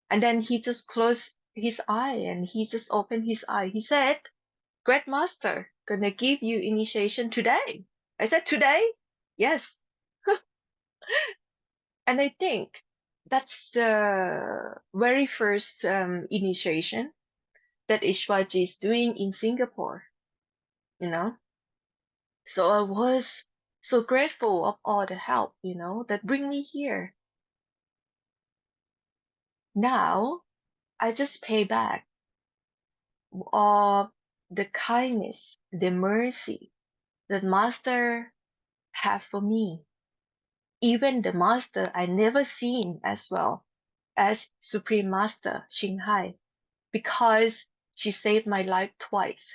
And then he just closed his eye and he just opened his eye. He said, Great Master, going to give you initiation today. I said, today? Yes. And I think that's the very first initiation that Ishwaji is doing in Singapore, you know. So I was so grateful of all the help, that bring me here. Now I just pay back all the kindness, the mercy that Master have for me. Even the Master I never seen as well as Supreme Master Xinghai, because she saved my life twice.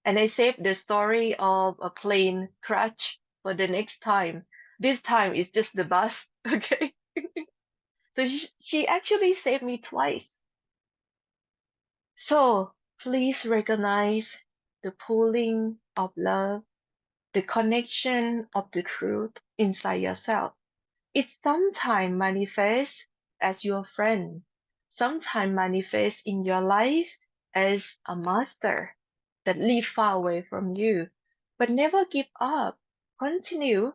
And I saved the story of a plane crash for the next time. This time it's just the bus, okay? So she actually saved me twice. So please recognize the pooling of love, the connection of the truth inside yourself. It sometimes manifests as your friend, sometimes manifests in your life as a master that lives far away from you. But never give up. Continue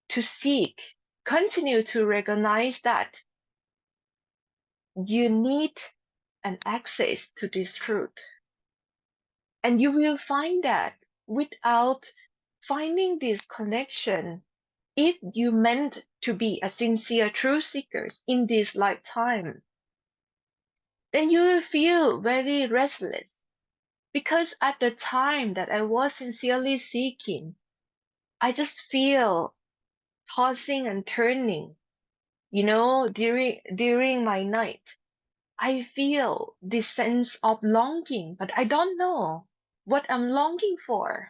to seek, continue to recognize that you need an access to this truth. And you will find that without finding this connection, if you meant to be a sincere truth seekers in this lifetime, then you will feel very restless. Because at the time that I was sincerely seeking, I just feel tossing and turning, during my night. I feel this sense of longing, but I don't know what I'm longing for.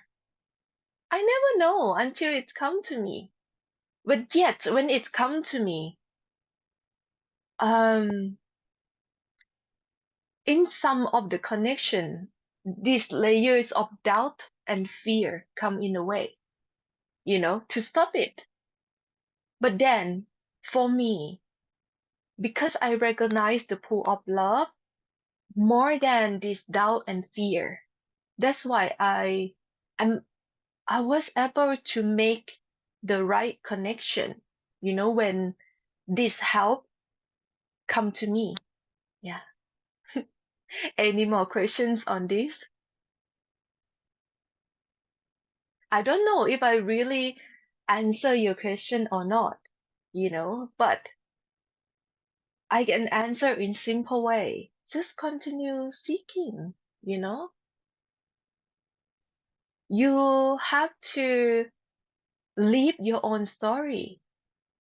I never know until it's come to me. But yet, when it's come to me, in some of the connection, these layers of doubt and fear come in a way, to stop it. But then, for me, because I recognize the pool of love more than this doubt and fear, that's why I was able to make the right connection, when this help come to me. Yeah. Any more questions on this? I don't know if I really answer your question or not, but I can answer in simple way. Just continue seeking, You have to live your own story.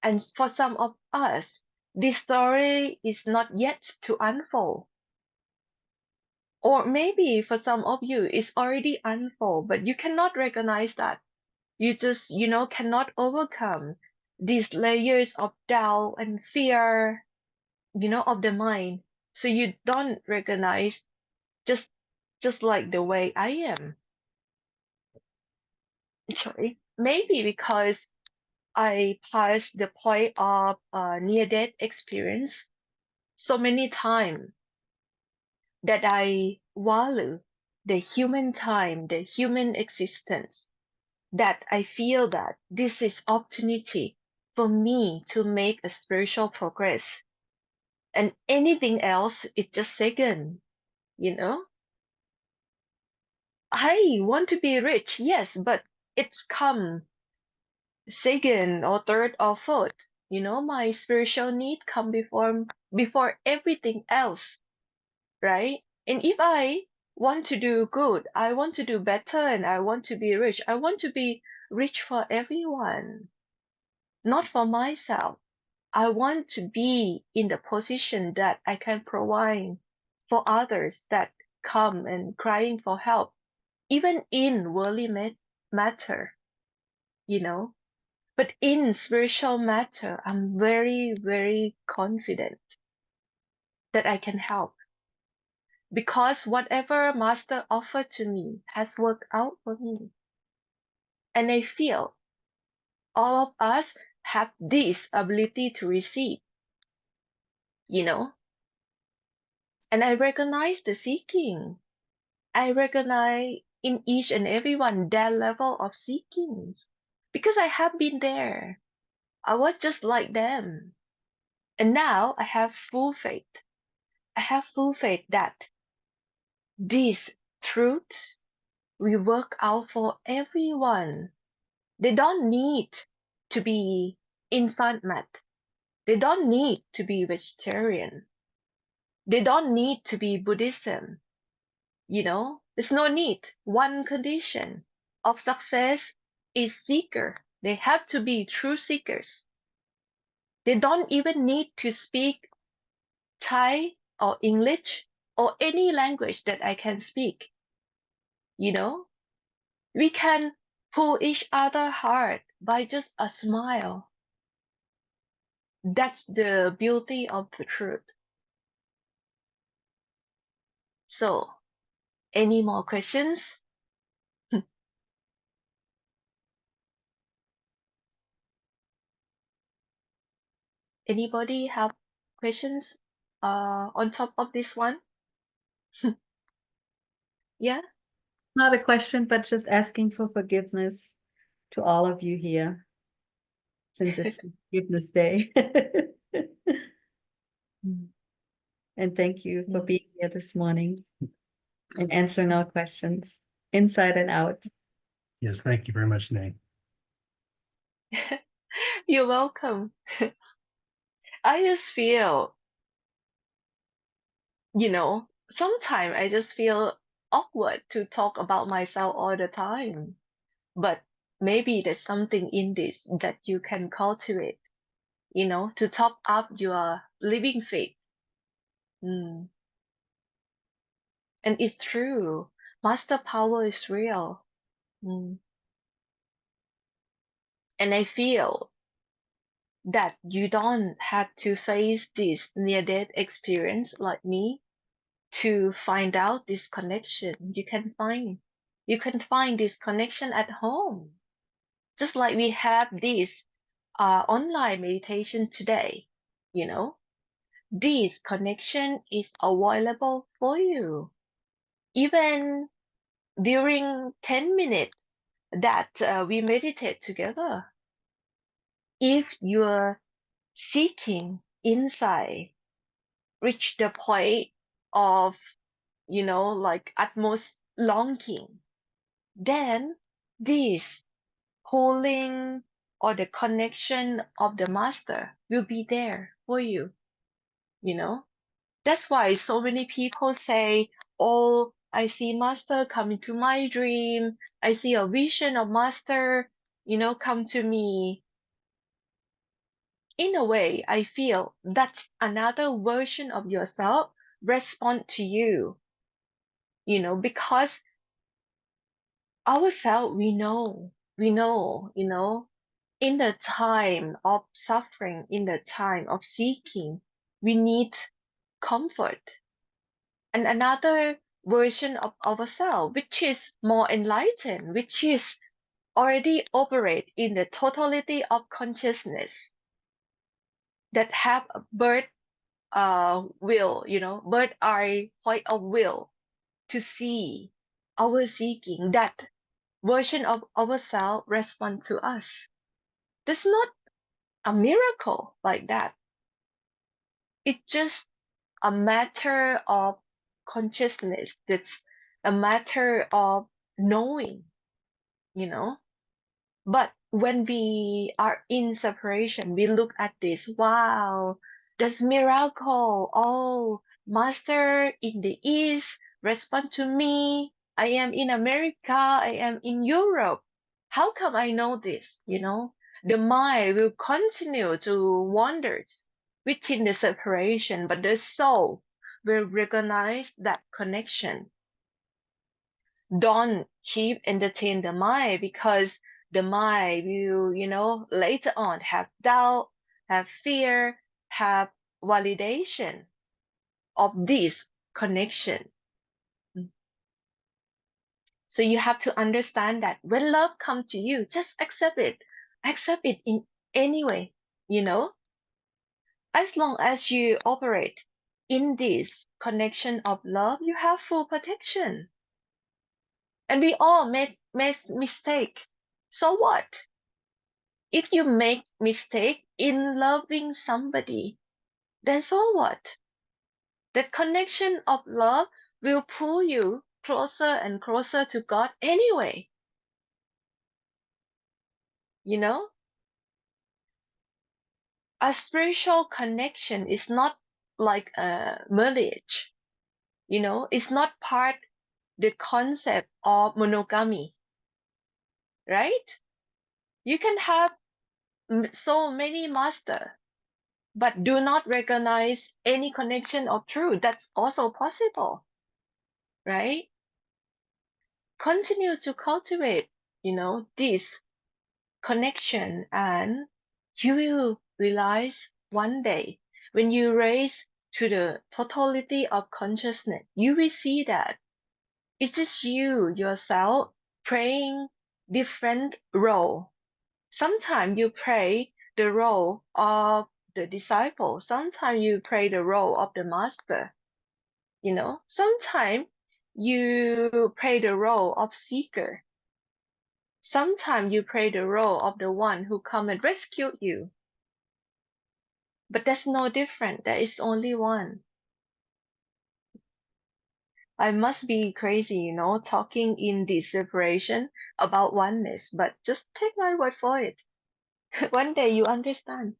And for some of us, this story is not yet to unfold. Or maybe for some of you, it's already unfold, but you cannot recognize that. You just, cannot overcome these layers of doubt and fear, of the mind. So you don't recognize just like the way I am. Sorry. Maybe because I passed the point of near-death experience so many times that I value the human time, the human existence, that I feel that this is opportunity for me to make a spiritual progress. And anything else is just second, I want to be rich, yes, but it's come second or third or fourth. You know, my spiritual need come before everything else, right? And if I want to do good, I want to do better, and I want to be rich, I want to be rich for everyone, not for myself. I want to be in the position that I can provide for others that come and crying for help, even in worldly matter, you know. But in spiritual matter, I'm very, very confident that I can help, because whatever Master offered to me has worked out for me. And I feel all of us have this ability to receive, you know. And I recognize the seeking. I recognize in each and everyone their level of seekings, because I have been there. I was just like them. And now I have full faith. I have full faith that this truth will work out for everyone. They don't need to be inside mat. They don't need to be vegetarian. They don't need to be Buddhism. You know, there's no need. One condition of success is seeker. They have to be true seekers. They don't even need to speak Thai or English or any language that I can speak. You know, we can pull each other hard by just a smile. That's the beauty of the truth. So, any more questions? Anybody have questions on top of this one? Yeah? Not a question, but just asking for forgiveness to all of you here, since it's Forgiveness Day. And thank you for Yeah. being here this morning and answering our questions inside and out. Yes, thank you very much, Nay. You're welcome. I just feel, you know, sometimes I just feel awkward to talk about myself all the time. But maybe there's something in this that you can cultivate, you know, to top up your living faith. Mm. And it's true. Master power is real. Mm. And I feel that you don't have to face this near-death experience like me to find out this connection. You can find this connection at home. Just like we have this online meditation today, you know, this connection is available for you. Even during 10 minutes that we meditate together, if you're seeking insight, reach the point of, you know, like utmost longing, then this pulling or the connection of the master will be there for you, you know. That's why so many people say, oh, I see master come into my dream, I see a vision of master, you know, come to me. In a way, I feel that's another version of yourself respond to you, you know, because ourselves, we know, you know, in the time of suffering, in the time of seeking, we need comfort. And another version of ourselves, which is more enlightened, which is already operate in the totality of consciousness, that have a bird will, you know, bird eye point of will to see our seeking. That version of ourselves respond to us. There's not a miracle like that. It's just a matter of consciousness. It's a matter of knowing, you know. But when we are in separation, we look at this, wow, that's miracle. Oh, Master in the East respond to me. I am in America, I am in Europe. How come I know this? The mind will continue to wander within the separation, but the soul will recognize that connection. Don't keep entertain the mind, because the mind will later on have doubt, have fear, have validation of this connection. So you have to understand that when love comes to you, just accept it. Accept it in any way. As long as you operate in this connection of love, you have full protection. And we all make mistake. So what? If you make mistake in loving somebody, then so what? That connection of love will pull you closer and closer to God anyway. A spiritual connection is not like a marriage. It's not part the concept of monogamy, right? You can have so many masters, but do not recognize any connection of truth. That's also possible, right? Continue to cultivate, this connection, and you will realize one day when you raise to the totality of consciousness, you will see that it is you yourself playing different role. Sometimes you play the role of the disciple. Sometimes you play the role of the master. Sometimes you play the role of seeker. Sometimes you play the role of the one who come and rescue you. But that's no different. There is only one. I must be crazy, talking in this separation about oneness, but just take my word for it. One day you understand.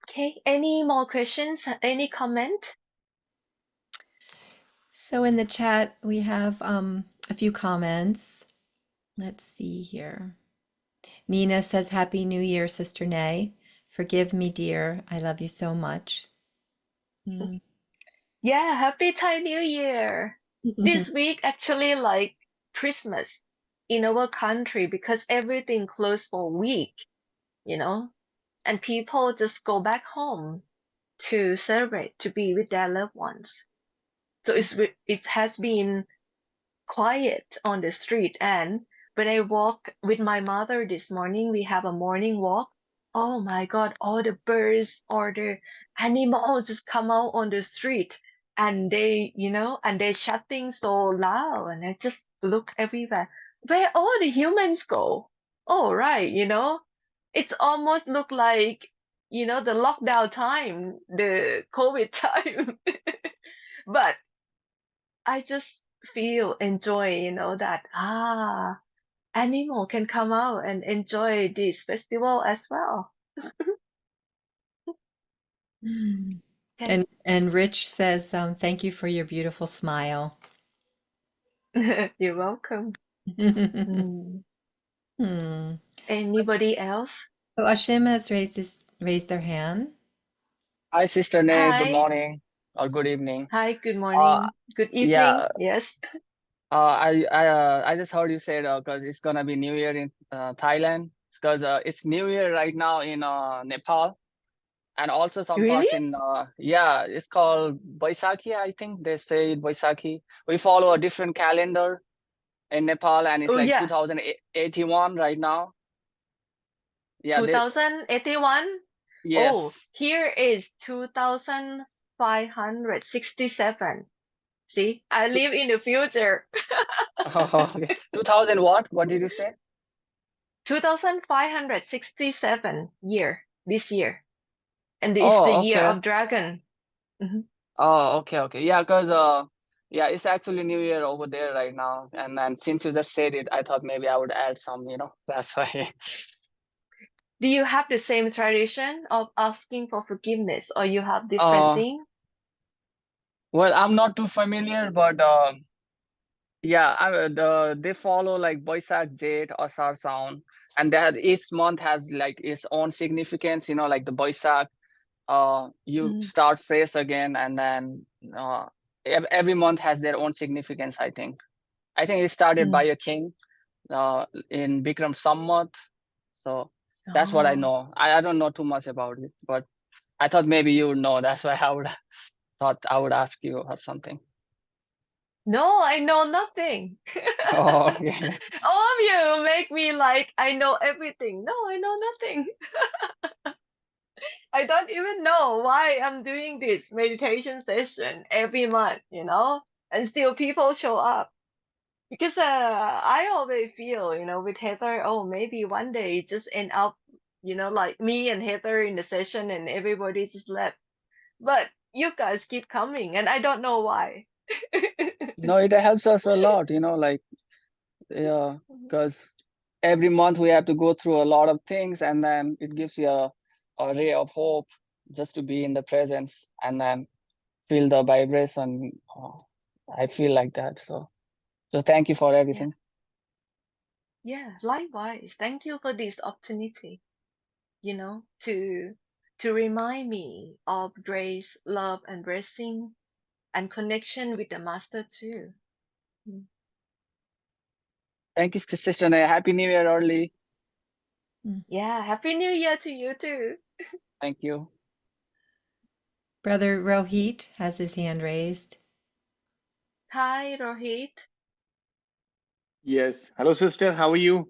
Okay, any more questions? Any comment? So in the chat, we have a few comments. Let's see here. Nina says, Happy New Year, Sister Nay. Forgive me, dear. I love you so much. Mm. Yeah, happy Thai New Year. This week actually like Christmas in our country, because everything closed for a week, and people just go back home to celebrate, to be with their loved ones. So it has been quiet on the street. And when I walk with my mother this morning, we have a morning walk. Oh my God, all the birds or the animals just come out on the street, and they're shouting so loud, and I just look everywhere. Where all the humans go? Oh, right, it's almost look like, the lockdown time, the COVID time. But I just enjoy, that animal can come out and enjoy this festival as well. Mm. Okay. And Rich says, thank you for your beautiful smile. You're welcome. Hmm. Anybody else? So Ashim has raised their hand. Hi, Sister Nay. Good Hi. morning or good evening. Hi, good Uh, morning. Good evening. yeah. Yes. I just heard you said because it's gonna be New Year in Thailand. Because it's New Year right now in Nepal, and also some Really? parts in it's called Baisakhi. I think they say it Baisakhi. We follow a different calendar in Nepal, and it's Oh, like yeah. 2081 right now. Yeah, 2081? Oh, yes. here is 2567. See, I live in the future. Okay. 2000 what? What did you say? 2567 this year. And it's the Oh, year okay. of dragon. Mhm. Oh, okay. Yeah, because Yeah, it's actually New Year over there right now. And then since you just said it, I thought maybe I would add some, that's why. Do you have the same tradition of asking for forgiveness, or you have different Uh, thing? well, I'm not too familiar, but yeah, they follow like Boisak, Jade, Asar Sound, and that each month has like its own significance. Like the Boisak, you Mm, start fresh again, and then every month has their own significance. I think it started by mm. a king in Bikram Sammat. So that's what I Oh. know. I don't know too much about it, but I thought maybe you would know. That's why I would ask you or something. No, I know nothing. Oh, okay. All of you make me like I know everything. No, I know nothing. I don't even know why I'm doing this meditation session every month, and still people show up. Because I always feel, with Heather, oh, maybe one day it just end up, like me and Heather in the session and everybody just left. But you guys keep coming, and I don't know why. No, it helps us a lot, like, yeah, because every month we have to go through a lot of things, and then it gives you a ray of hope just to be in the presence and then feel the vibration. I feel like that. So thank you for Yeah, everything. yeah, likewise. Thank you for this opportunity, to remind me of grace, love, and blessing, and connection with the master too. Mm. Thank you, Sister Naya. Happy New Year early. Yeah, Happy New Year to you too. Thank you. Brother Rohit has his hand raised. Hi, Rohit. Yes. Hello, sister. How are you?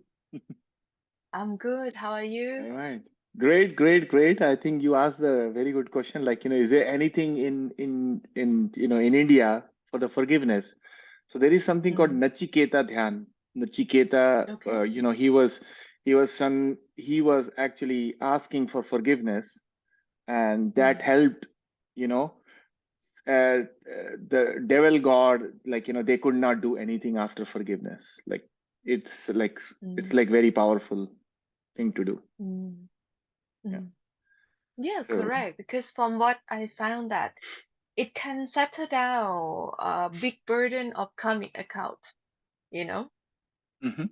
I'm good. How are you? All right. Great, great, great. I think you asked a very good question. Like, is there anything in India for the forgiveness? So there is something called Mm, Nachiketa Dhyan. Nachiketa, okay. he was actually asking for forgiveness, and that Mm, helped, you know, the devil god, like, they could not do anything after forgiveness. Like, it's like it's mm, like very powerful thing to do. mm, Yeah. mm. Yeah, So, correct. Because from what I found that it can settle down a big burden of karmic account, you know? mhm.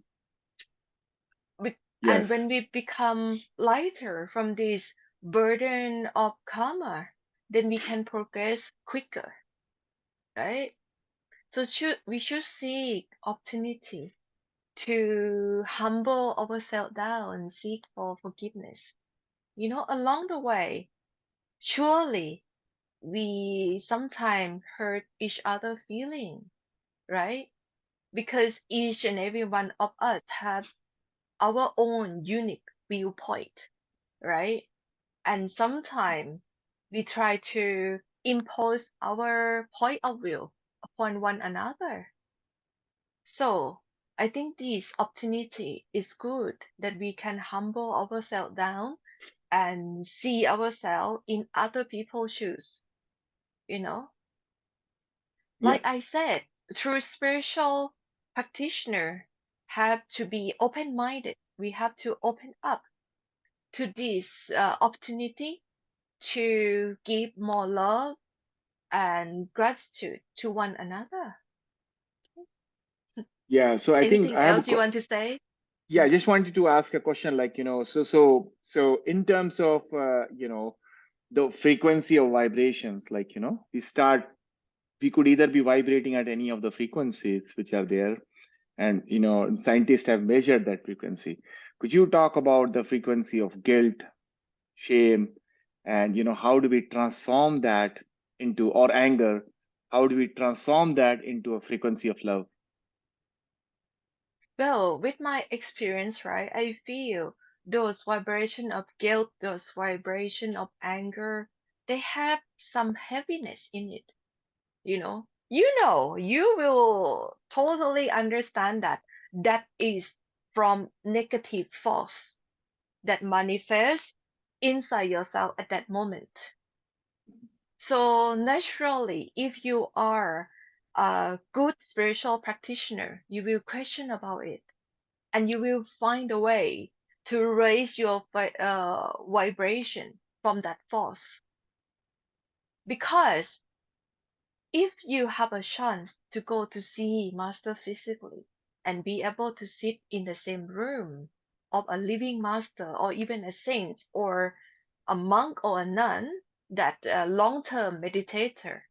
And when Yes. we become lighter from this burden of karma, then we can progress quicker, right? So we should seek opportunity to humble ourselves down and seek for forgiveness. Along the way, surely we sometimes hurt each other feeling, right? Because each and every one of us have our own unique viewpoint, right? And sometimes we try to impose our point of view upon one another. So I think this opportunity is good that we can humble ourselves down and see ourselves in other people's shoes, you know? Yeah. Like I said, true spiritual practitioner have to be open-minded. We have to open up to this opportunity to give more love and gratitude to one another. Yeah. So I think Anything I have else you want to say? yeah, I just wanted to ask a question, like, so in terms of, the frequency of vibrations, like, we could either be vibrating at any of the frequencies which are there, and, scientists have measured that frequency. Could you talk about the frequency of guilt, shame, and, how do we transform that into, or anger, how do we transform that into a frequency of love? Well, with my experience, right, I feel those vibration of guilt, those vibration of anger, they have some heaviness in it. You will totally understand that is from negative force that manifests inside yourself at that moment. So naturally, if you are a good spiritual practitioner, you will question about it, and you will find a way to raise your vibration from that force. Because if you have a chance to go to see master physically and be able to sit in the same room of a living master or even a saint or a monk or a nun, that long-term meditator,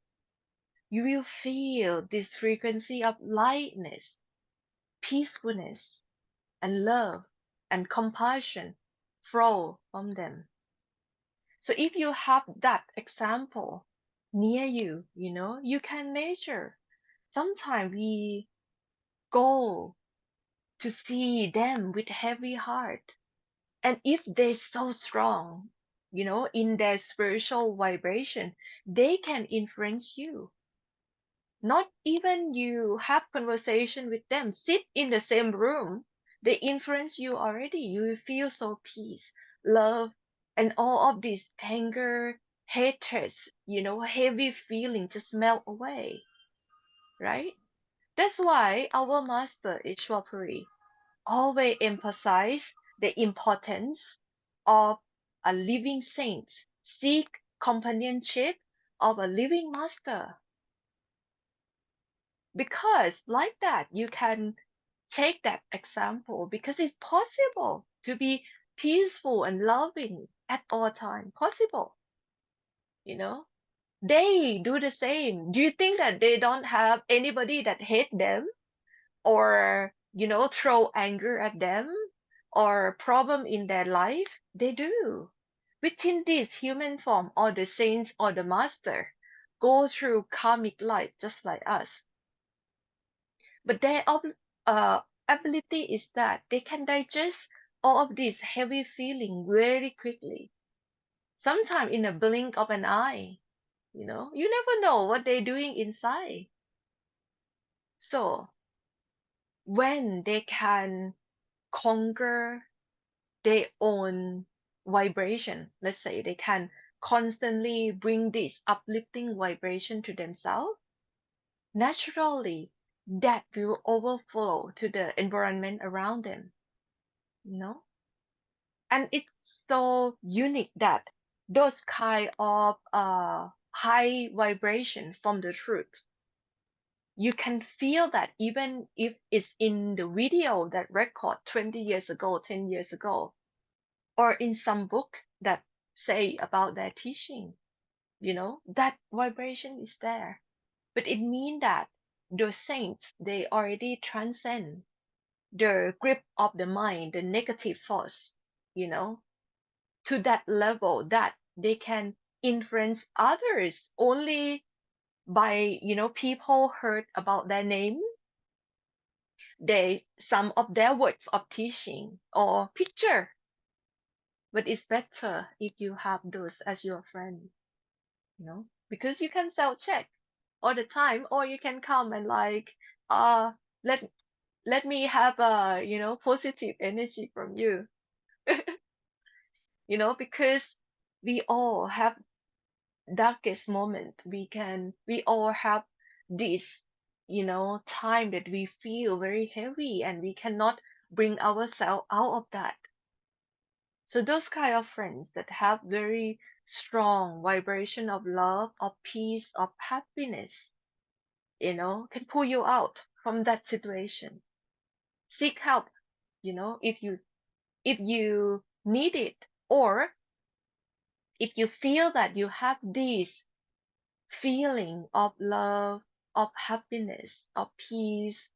you will feel this frequency of lightness, peacefulness, and love and compassion flow from them. So if you have that example near you, you can measure. Sometimes we go to see them with heavy heart. And if they're so strong, in their spiritual vibration, they can influence you. Not even you have conversation with them, sit in the same room, they influence you already. You feel so peace, love, and all of this anger, hatred, heavy feeling just melt away, right? That's why our master Ishwapuri always emphasize the importance of a living saint. Seek companionship of a living master. Because like that, you can take that example because it's possible to be peaceful and loving at all time. Possible, you know. They do the same. Do you think that they don't have anybody that hate them or, throw anger at them or problem in their life? They do. Within this human form, or the saints or the master go through karmic life just like us. But their ability is that they can digest all of this heavy feeling very quickly. Sometimes in a blink of an eye, you never know what they're doing inside. So when they can conquer their own vibration, let's say they can constantly bring this uplifting vibration to themselves, naturally that will overflow to the environment around them, and it's so unique that those kind of high vibration from the truth, you can feel that even if it's in the video that record 20 years ago, 10 years ago, or in some book that say about their teaching, that vibration is there. But it means that those saints, they already transcend the grip of the mind, the negative force, to that level that they can influence others only by, people heard about their name, some of their words of teaching or picture. But it's better if you have those as your friend, because you can self check all the time, or you can come and like, let let me have a, positive energy from you. Because we all have darkest moment. We all have this, time that we feel very heavy and we cannot bring ourselves out of that. So those kind of friends that have very strong vibration of love, of peace, of happiness, can pull you out from that situation. Seek help, if you need it, or if you feel that you have this feeling of love, of happiness, of peace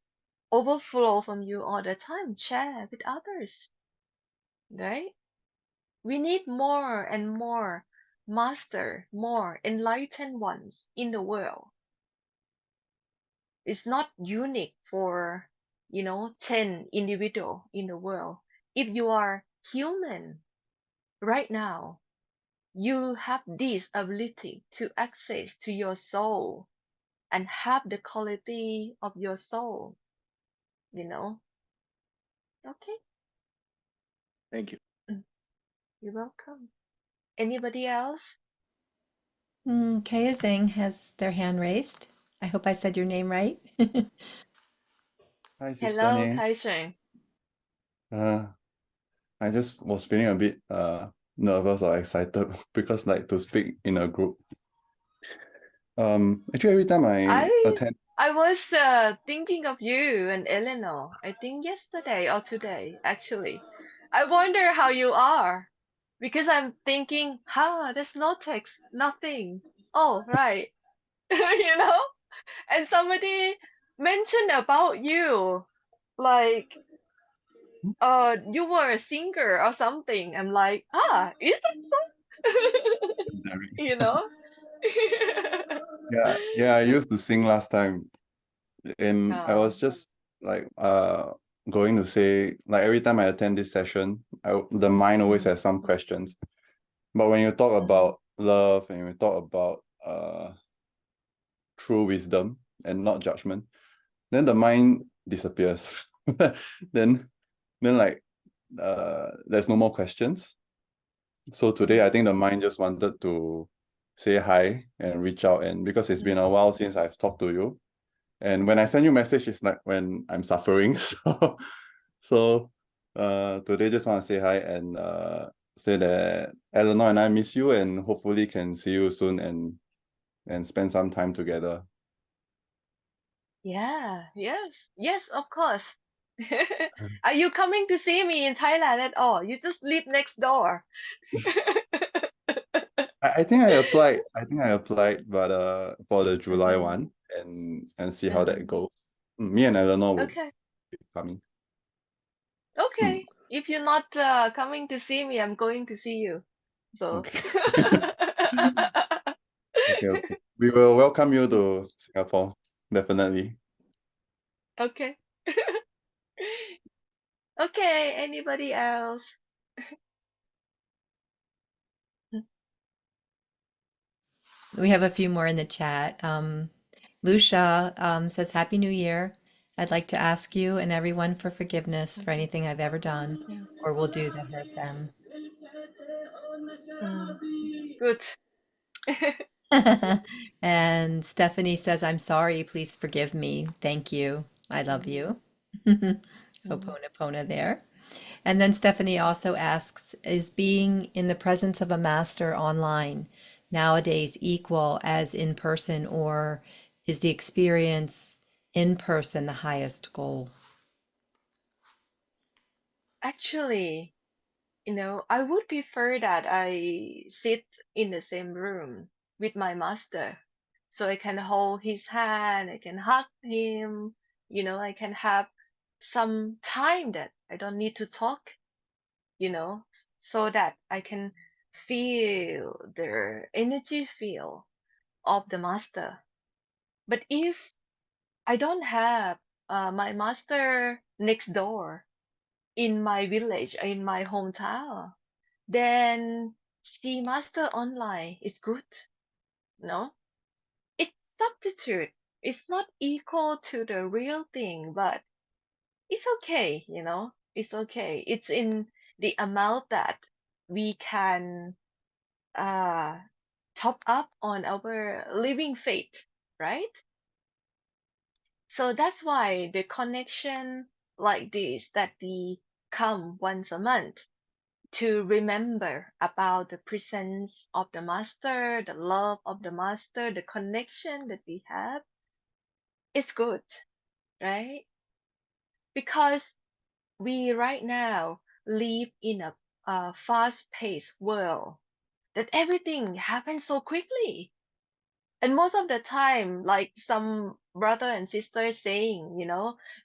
overflow from you all the time, share with others, right? We need more and more master, more enlightened ones in the world. It's not unique for, 10 individual in the world. If you are human right now, you have this ability to access to your soul and have the quality of your soul, Okay, Thank you. you're welcome. Anybody else? Kaya Zhang has their hand raised. I hope I said your name right. Hi, Sister Hello, Ney. Kai-sheng. I just was feeling a bit nervous or excited because like to speak in a group. Actually every time I I attend, I was thinking of you and Eleanor. I think yesterday or today, actually. I wonder how you are because I'm thinking, there's no text, nothing. Oh, right. You know? And somebody mentioned about you, like, you were a singer or something. I'm like, is that so? You know? yeah, I used to sing last time, and I Oh. was just like going to say like every time I attend this session, the mind always Mm, has some questions. But when you talk mm, about love and you talk about true wisdom and not judgment, then the mind disappears. then like there's no more questions. So today I think the mind just wanted to say hi and reach out, and because it's been a while since I've talked to you, and when I send you message it's like when I'm suffering. So today just want to say hi and say that Eleanor and I miss you and hopefully can see you soon and spend some time together. Yeah, yes, of course. Are you coming to see me in Thailand at all? You just live next door. I think I applied but for the July Mhm, one and see how that mhm. goes. Me and Eleanor will Okay, be coming. okay. If you're not coming to see me, I'm going to see you. So, Okay. Okay. We will welcome you to Singapore, definitely. okay. Okay, anybody else? We have a few more in the chat. Lucia says, Happy New Year. I'd like to ask you and everyone for forgiveness for anything I've ever done Mm, or will do that hurt them. mm. Good. And Stephanie says, I'm sorry. Please forgive me. Thank you. I love Mm, you. mm. Ho'oponopono there. And then Stephanie also asks, is being in the presence of a master online nowadays equal as in person, or is the experience in person the highest goal? Actually, I would prefer that I sit in the same room with my master so I can hold his hand, I can hug him, I can have some time that I don't need to talk, so that I can feel the energy feel of the master. But if I don't have my master next door in my village, in my hometown, then Ski Master Online is good. No, it's substitute. It's not equal to the real thing, but it's okay. It's okay. It's in the amount that we can uh top up on our living faith, right? So that's why the connection like this that we come once a month to remember about the presence of the master, the love of the master, the connection that we have, it's good, right? Because we right now live in a fast-paced world that everything happens so quickly. And most of the time, like some brother and sister saying,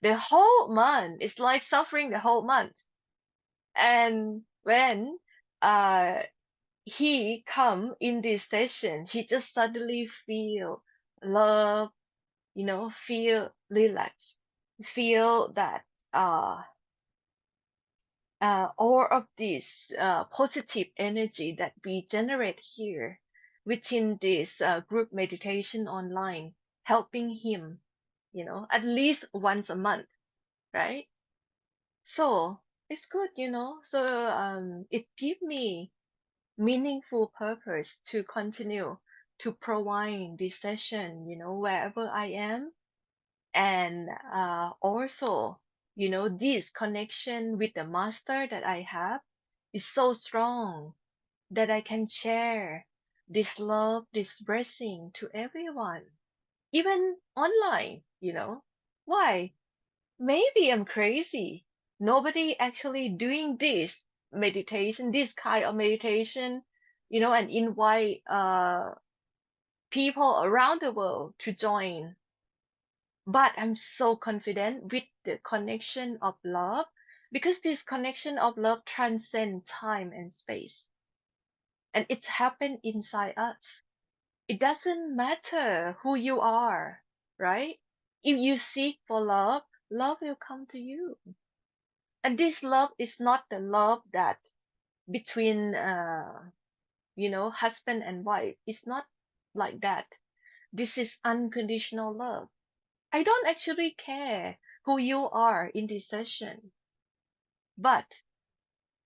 the whole month is like suffering the whole month. And when uh he come in this session, he just suddenly feel love, feel relaxed, feel that all of this positive energy that we generate here within this group meditation online, helping him, at least once a month, right? So it's good, So it give me meaningful purpose to continue to provide this session, wherever I am. And also, this connection with the master that I have is so strong that I can share this love, this blessing to everyone, even online. Why? Maybe I'm crazy. Nobody actually doing this meditation, this kind of meditation, and invite people around the world to join. But I'm so confident with the connection of love, because this connection of love transcends time and space. And it's happened inside us. It doesn't matter who you are, right? If you seek for love, love will come to you. And this love is not the love that between husband and wife. It's not like that. This is unconditional love. I don't actually care who you are in this session, but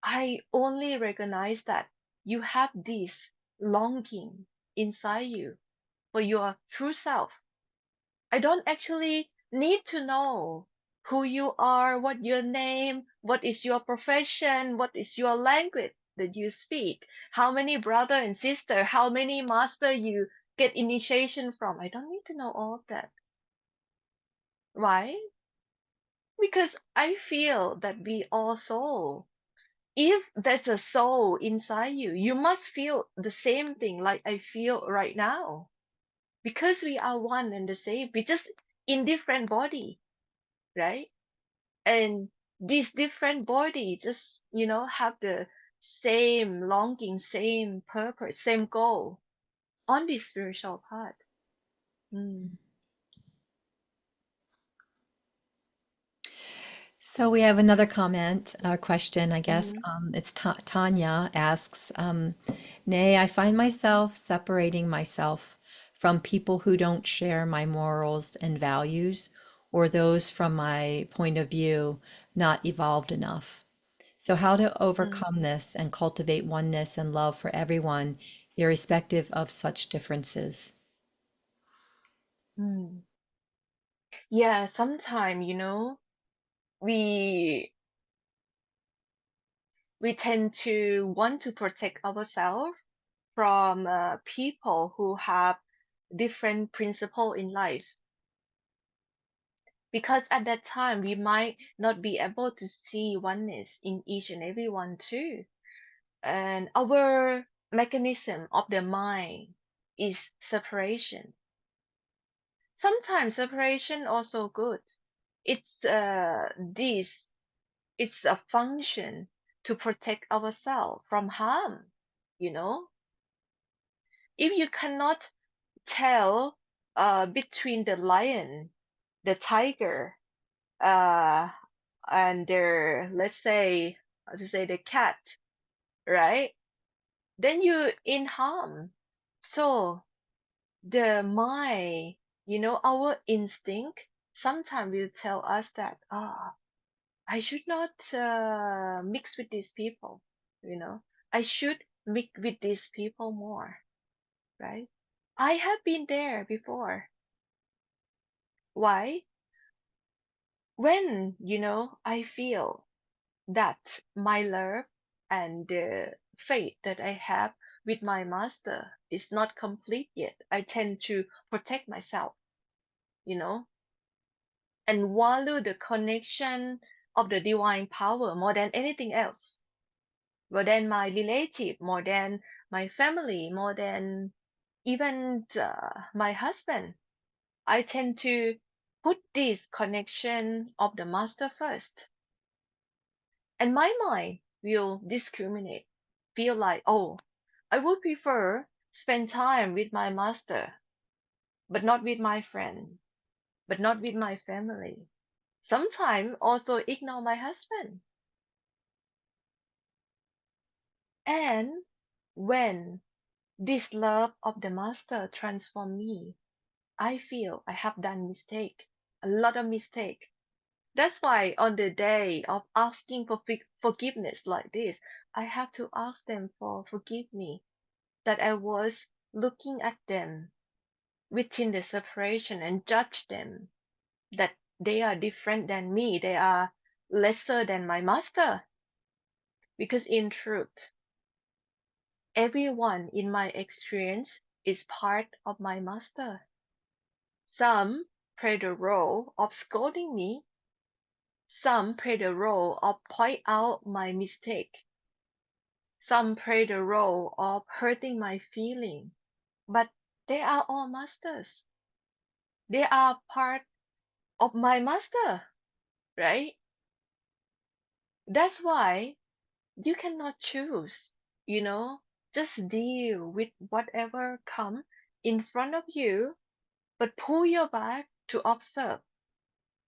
I only recognize that you have this longing inside you for your true self. I don't actually need to know who you are, what your name, what is your profession, what is your language that you speak, how many brother and sister, how many master you get initiation from. I don't need to know all of that. Why? Because I feel that we all soul. If there's a soul inside you, you must feel the same thing like I feel right now. Because we are one and the same. We just in different body, right? And this different body just, have the same longing, same purpose, same goal on this spiritual path. Mm. So we have another comment, question, I guess. Mhm. It's Tanya asks, Nay, I find myself separating myself from people who don't share my morals and values, or those from my point of view not evolved enough. So how to Mm. overcome this and cultivate oneness and love for everyone, irrespective of such differences? Mm. Yeah, sometimes, we we tend to want to protect ourselves from people who have different principle in life, because at that time we might not be able to see oneness in each and every one too. And our mechanism of the mind is separation. Sometimes separation also good. It's it's a function to protect ourselves from harm, you know if you cannot tell between the lion, the tiger, uh and their, let's say, how to say, the cat, right? Then you in harm. So the mind, our instinct sometimes will tell us that, I should not mix with these people, I should mix with these people more, right? I have been there before. Why? When, I feel that my love and the faith that I have with my master is not complete yet, I tend to protect myself, you know, and value the connection of the divine power more than anything else, more than my relative, more than my family, more than even my husband. I tend to put this connection of the master first. And my mind will discriminate, feel like, oh, I would prefer spend time with my master, but not with my friend, but not with my family. Sometimes also ignore my husband. And when this love of the master transform me, I feel I have done mistake, a lot of mistake. That's why on the day of asking for forgiveness like this, I have to ask them for forgive me that I was looking at them within the separation and judge them that they are different than me, they are lesser than my master. Because in truth, everyone in my experience is part of my master. Some play the role of scolding me, some play the role of point out my mistake, some play the role of hurting my feeling, but they are all masters. They are part of my master, right? That's why you cannot choose, you know, just deal with whatever come in front of you, but pull your back to observe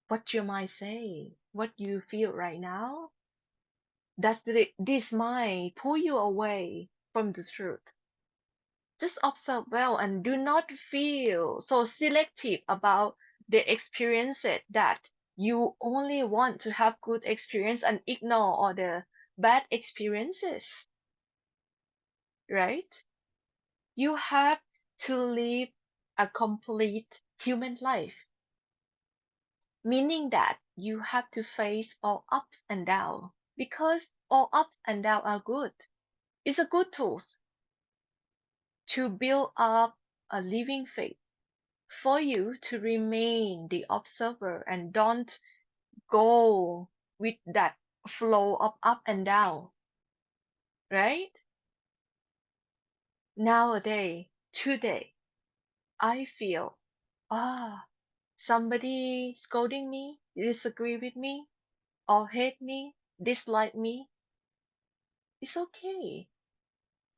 what you might say, what you feel right now. Does this mind pull you away from the truth? Just observe well and do not feel so selective about the experiences that you only want to have good experience and ignore all the bad experiences, right? You have to live a complete human life, meaning that you have to face all ups and downs because all ups and downs are good. It's a good tool to build up a living faith for you to remain the observer and don't go with that flow of up and down, right? Nowadays, today, I feel, somebody scolding me, disagree with me, or hate me, dislike me. It's okay.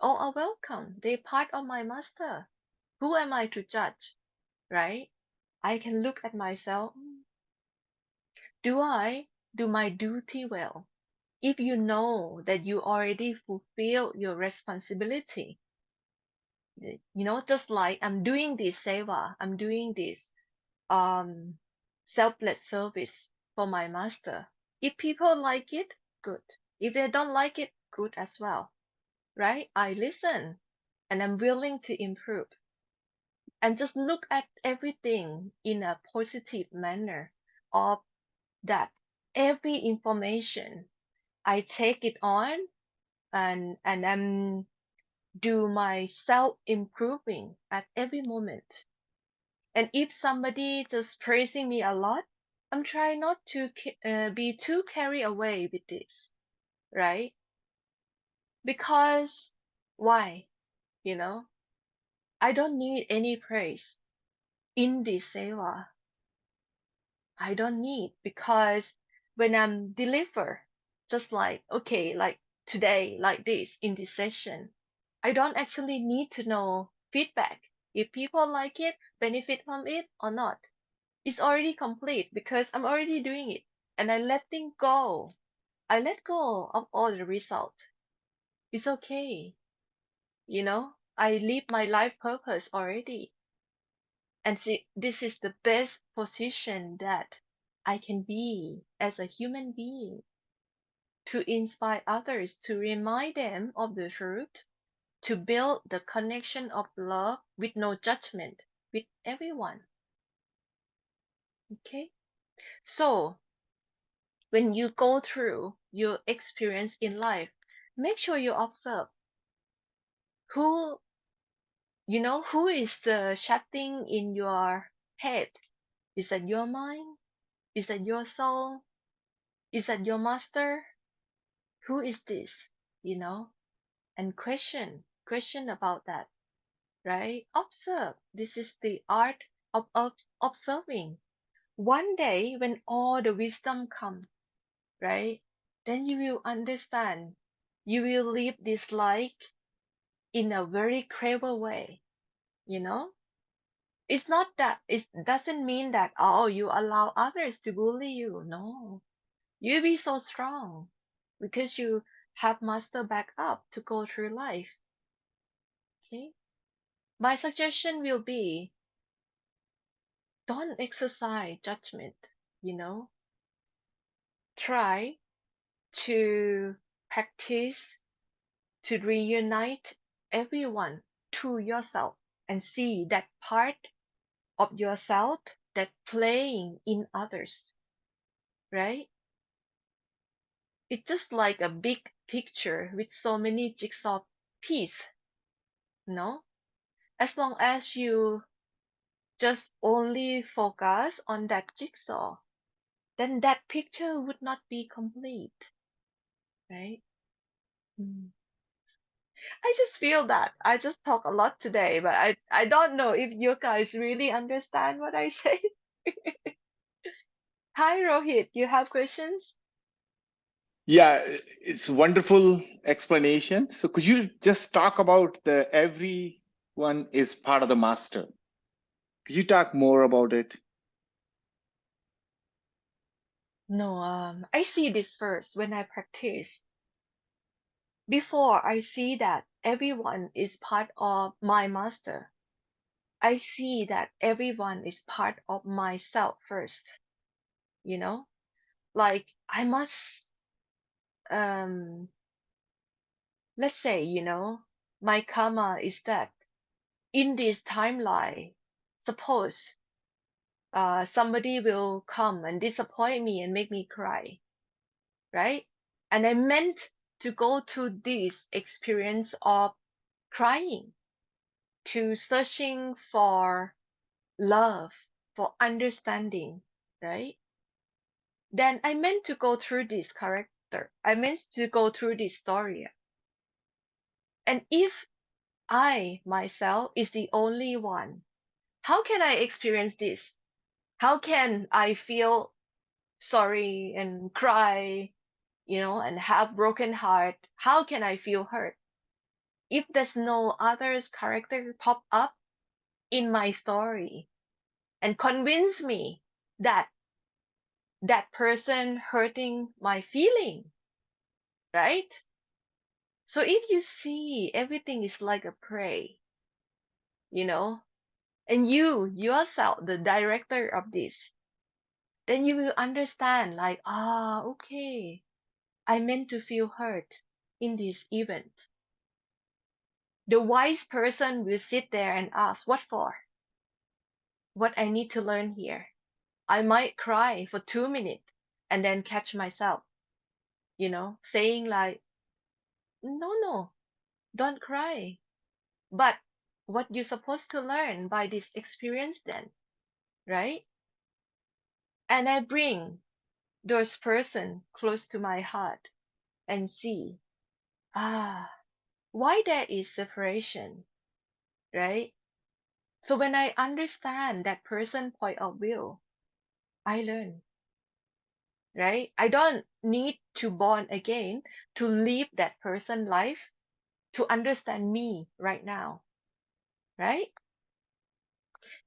All are welcome. They're part of my master. Who am I to judge, right? I can look at myself. Do I do my duty well? If you know that you already fulfill your responsibility, just like I'm doing this seva, I'm doing this selfless service for my master. If people like it, good. If they don't like it, good as well, right? I listen and I'm willing to improve and just look at everything in a positive manner of that every information I take it on and I'm do my self improving at every moment. And if somebody just praising me a lot, I'm trying not to be too carried away with this, right? Because why? You know, I don't need any praise in this seva. I don't need because when I'm deliver, just like okay, like today, like this in this session, I don't actually need to know feedback if people like it, benefit from it or not. It's already complete because I'm already doing it and I letting go. I let go of all the results. It's okay. I live my life purpose already. And see, this is the best position that I can be as a human being to inspire others, to remind them of the truth, to build the connection of love with no judgment with everyone. Okay? So, when you go through your experience in life, make sure you observe who, who is the chatting in your head. Is that your mind? Is that your soul? Is that your master? Who is this? And question about that, right? Observe. This is the art of observing. One day when all the wisdom come, right? Then you will understand. You will live this life in a very clever way, you know? It's not that it doesn't mean that you allow others to bully you. No. You be so strong because you have master back up to go through life. Okay? My suggestion will be don't exercise judgment, you know? Try to practice to reunite everyone to yourself. and see that part of yourself that playing in others, right? It's just like a big picture with so many jigsaw pieces, no? As long as you just only focus on that jigsaw, then that picture would not be complete, right? Mm. I just feel that. I just talk a lot today, but I don't know if you guys really understand what I say. Hi, Rohit. You have questions? Yeah, it's wonderful explanation. So could you just talk about the everyone is part of the master? Could you talk more about it? No, I see this first when I practice. Before I see that everyone is part of my master, I see that everyone is part of myself first, you know? Like I must um let's say, my karma is that in this timeline, suppose somebody will come and disappoint me and make me cry, right? And I meant to go to this experience of crying, to searching for love, for understanding, right? Then I meant to go through this character. I meant to go through this story. And if I myself is the only one, how can I experience this? How can I feel sorry and cry, and have broken heart? How can I feel hurt if there's no other's character pop up in my story and convince me that that person hurting my feeling, right? So if you see everything is like a prey, you know, and you yourself, the director of this, then you will understand like, okay, I meant to feel hurt in this event. The wise person will sit there and ask, what for? What I need to learn here. I might cry for 2 minutes and then catch myself, saying like, no, don't cry. But what you're supposed to learn by this experience then, right? And I bring those person close to my heart and see, why there is separation, right? So when I understand that person point of view, I learn, right? I don't need to born again to live that person life to understand me right now, right?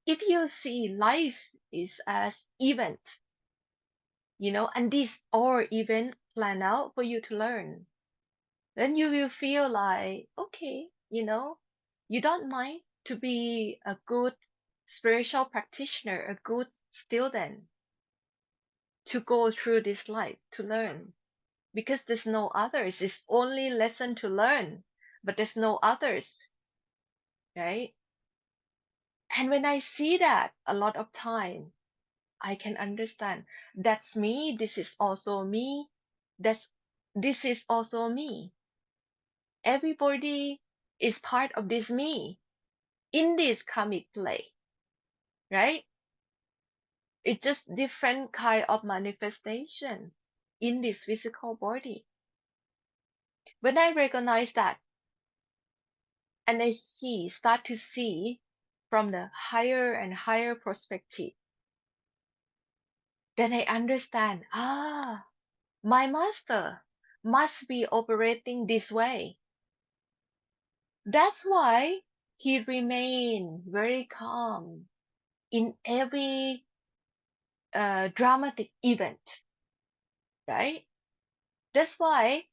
If you see life is as event, and this or event plan out for you to learn, then you will feel like, okay, you don't mind to be a good spiritual practitioner, a good student, to go through this life to learn, because there's no others. It's only lesson to learn, but there's no others, right? And when I see that a lot of time, I can understand that's me. This is also me. This is also me. Everybody is part of this me in this karmic play, right? It's just different kind of manifestation in this physical body. When I recognize that and I start to see from the higher and higher perspective, then I understand, my master must be operating this way. That's why he remained very calm in every dramatic event, right? That's why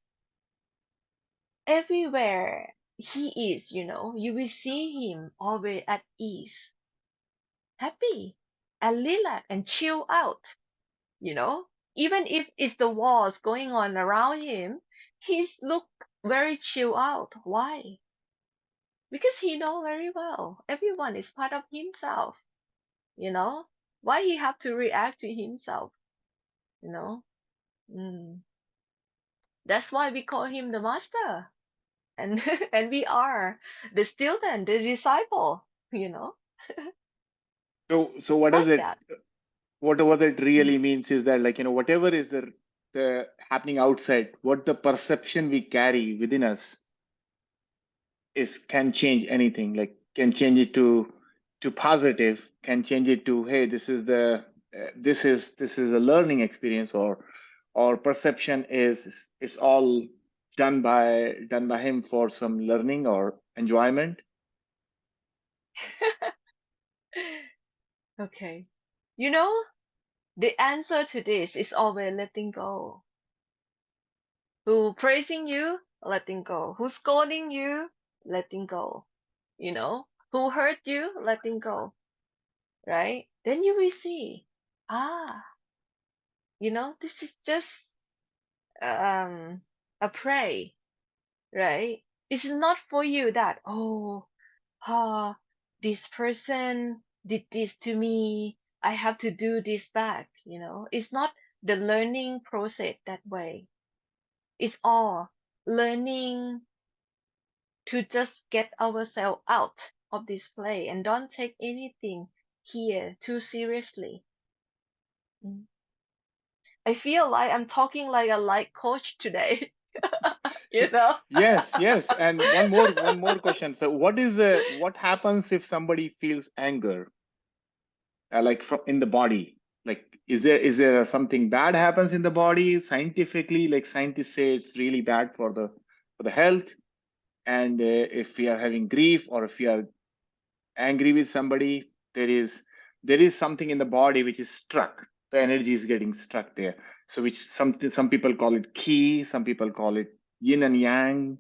everywhere he is, you will see him always at ease, happy, and relax and chill out, Even if it's the wars going on around him, he's look very chill out. Why? because he know very well everyone is part of himself, you know. Why he have to react to himself, you know? Mm. That's why we call him the master, and and we are the student, the disciple, you know, So what does like it, that. what it Mm. really means is that, like, whatever is the happening outside, what the perception we carry within us is can change anything. Like, can change it to positive, can change it to, hey, this is the this is a learning experience, or perception is it's all done by him for some learning or enjoyment. Okay, you know, the answer to this is always letting go. Who praising you, letting go. Who's scolding you, letting go. You know, who hurt you, letting go. Right? Then you will see, ah, this is just um a prey, right? It's not for you that, oh, this person did this to me. I have to do this back. It's not the learning process that way. It's all learning to just get ourselves out of this play and don't take anything here too seriously. Mm. I feel like I'm talking like a life coach today, you know? Yes, yes. And one more question. So what happens if somebody feels anger, like from in the body? Like, is there something bad happens in the body scientifically? Like, scientists say it's really bad for the health. And if we are having grief, or if we are angry with somebody, there is something in the body which is struck. The energy is getting struck there. So which some people call it ki, some people call it yin and yang.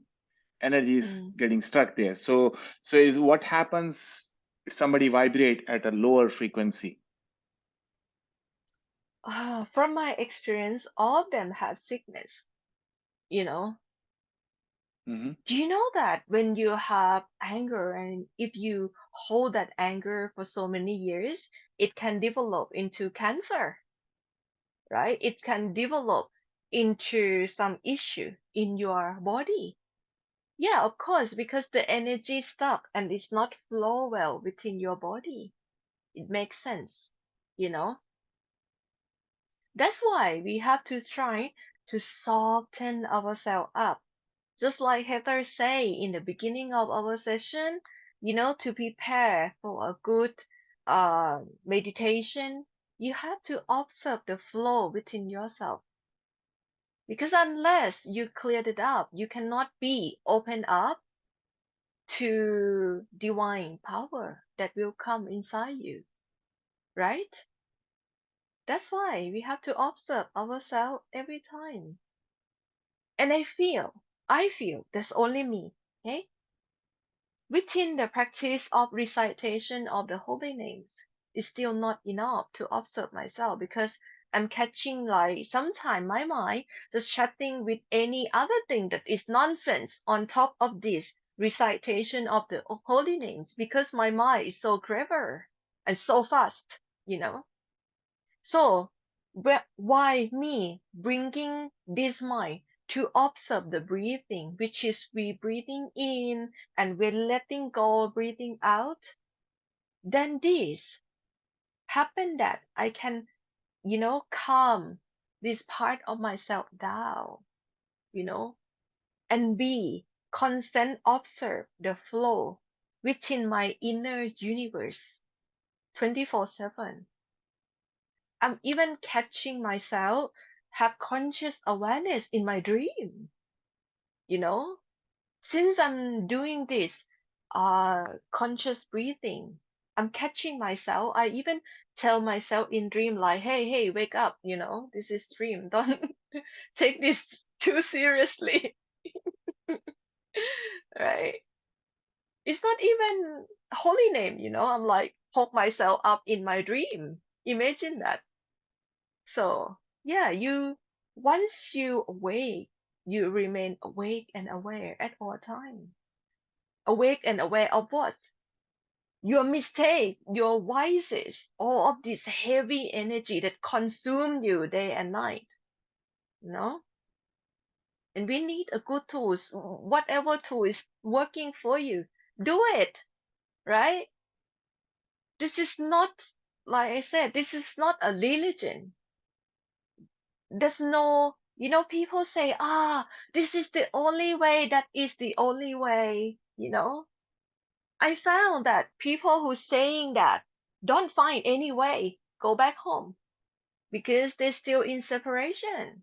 Energy is Mm. getting stuck there. So what happens if somebody vibrate at a lower frequency? From my experience, all of them have sickness, you know? Hmm. Do you know that when you have anger and if you hold that anger for so many years, it can develop into cancer, right? It can develop into some issue in your body. Yeah, of course, because the energy is stuck and it's not flow well within your body. It makes sense, you know? That's why we have to try to soften ourselves up. Just like Heather say in the beginning of our session, to prepare for a good meditation, you have to observe the flow within yourself. Because unless you cleared it up, you cannot be open up to divine power that will come inside you, right? That's why we have to observe ourselves every time. And I feel that's only me, okay? Within the practice of recitation of the holy names is still not enough to observe myself because I'm catching like sometimes my mind just chatting with any other thing that is nonsense on top of this recitation of the holy names because my mind is so clever and so fast, you know. So, why me bringing this mind to observe the breathing, which is we breathing in and we're letting go, breathing out? Then this happen that I can, calm this part of myself down, you know, and be constant observe the flow within my inner universe 24/7. I'm even catching myself have conscious awareness in my dream, you know? Since I'm doing this conscious breathing, I'm catching myself. I even tell myself in dream like, hey, wake up, this is dream. Don't take this too seriously. Right? It's not even holy name, I'm like poke myself up in my dream. Imagine that. So, yeah, once you awake, you remain awake and aware at all time. awake and aware of what? Your mistake, your vices, all of this heavy energy that consume you day and night, you know? And we need a good tools. Whatever tool is working for you, do it, right? This is not, like I said, this is not a religion. There's no, people say, this is the only way, that is the only way, I found that people who saying that don't find any way go back home because they're still in separation,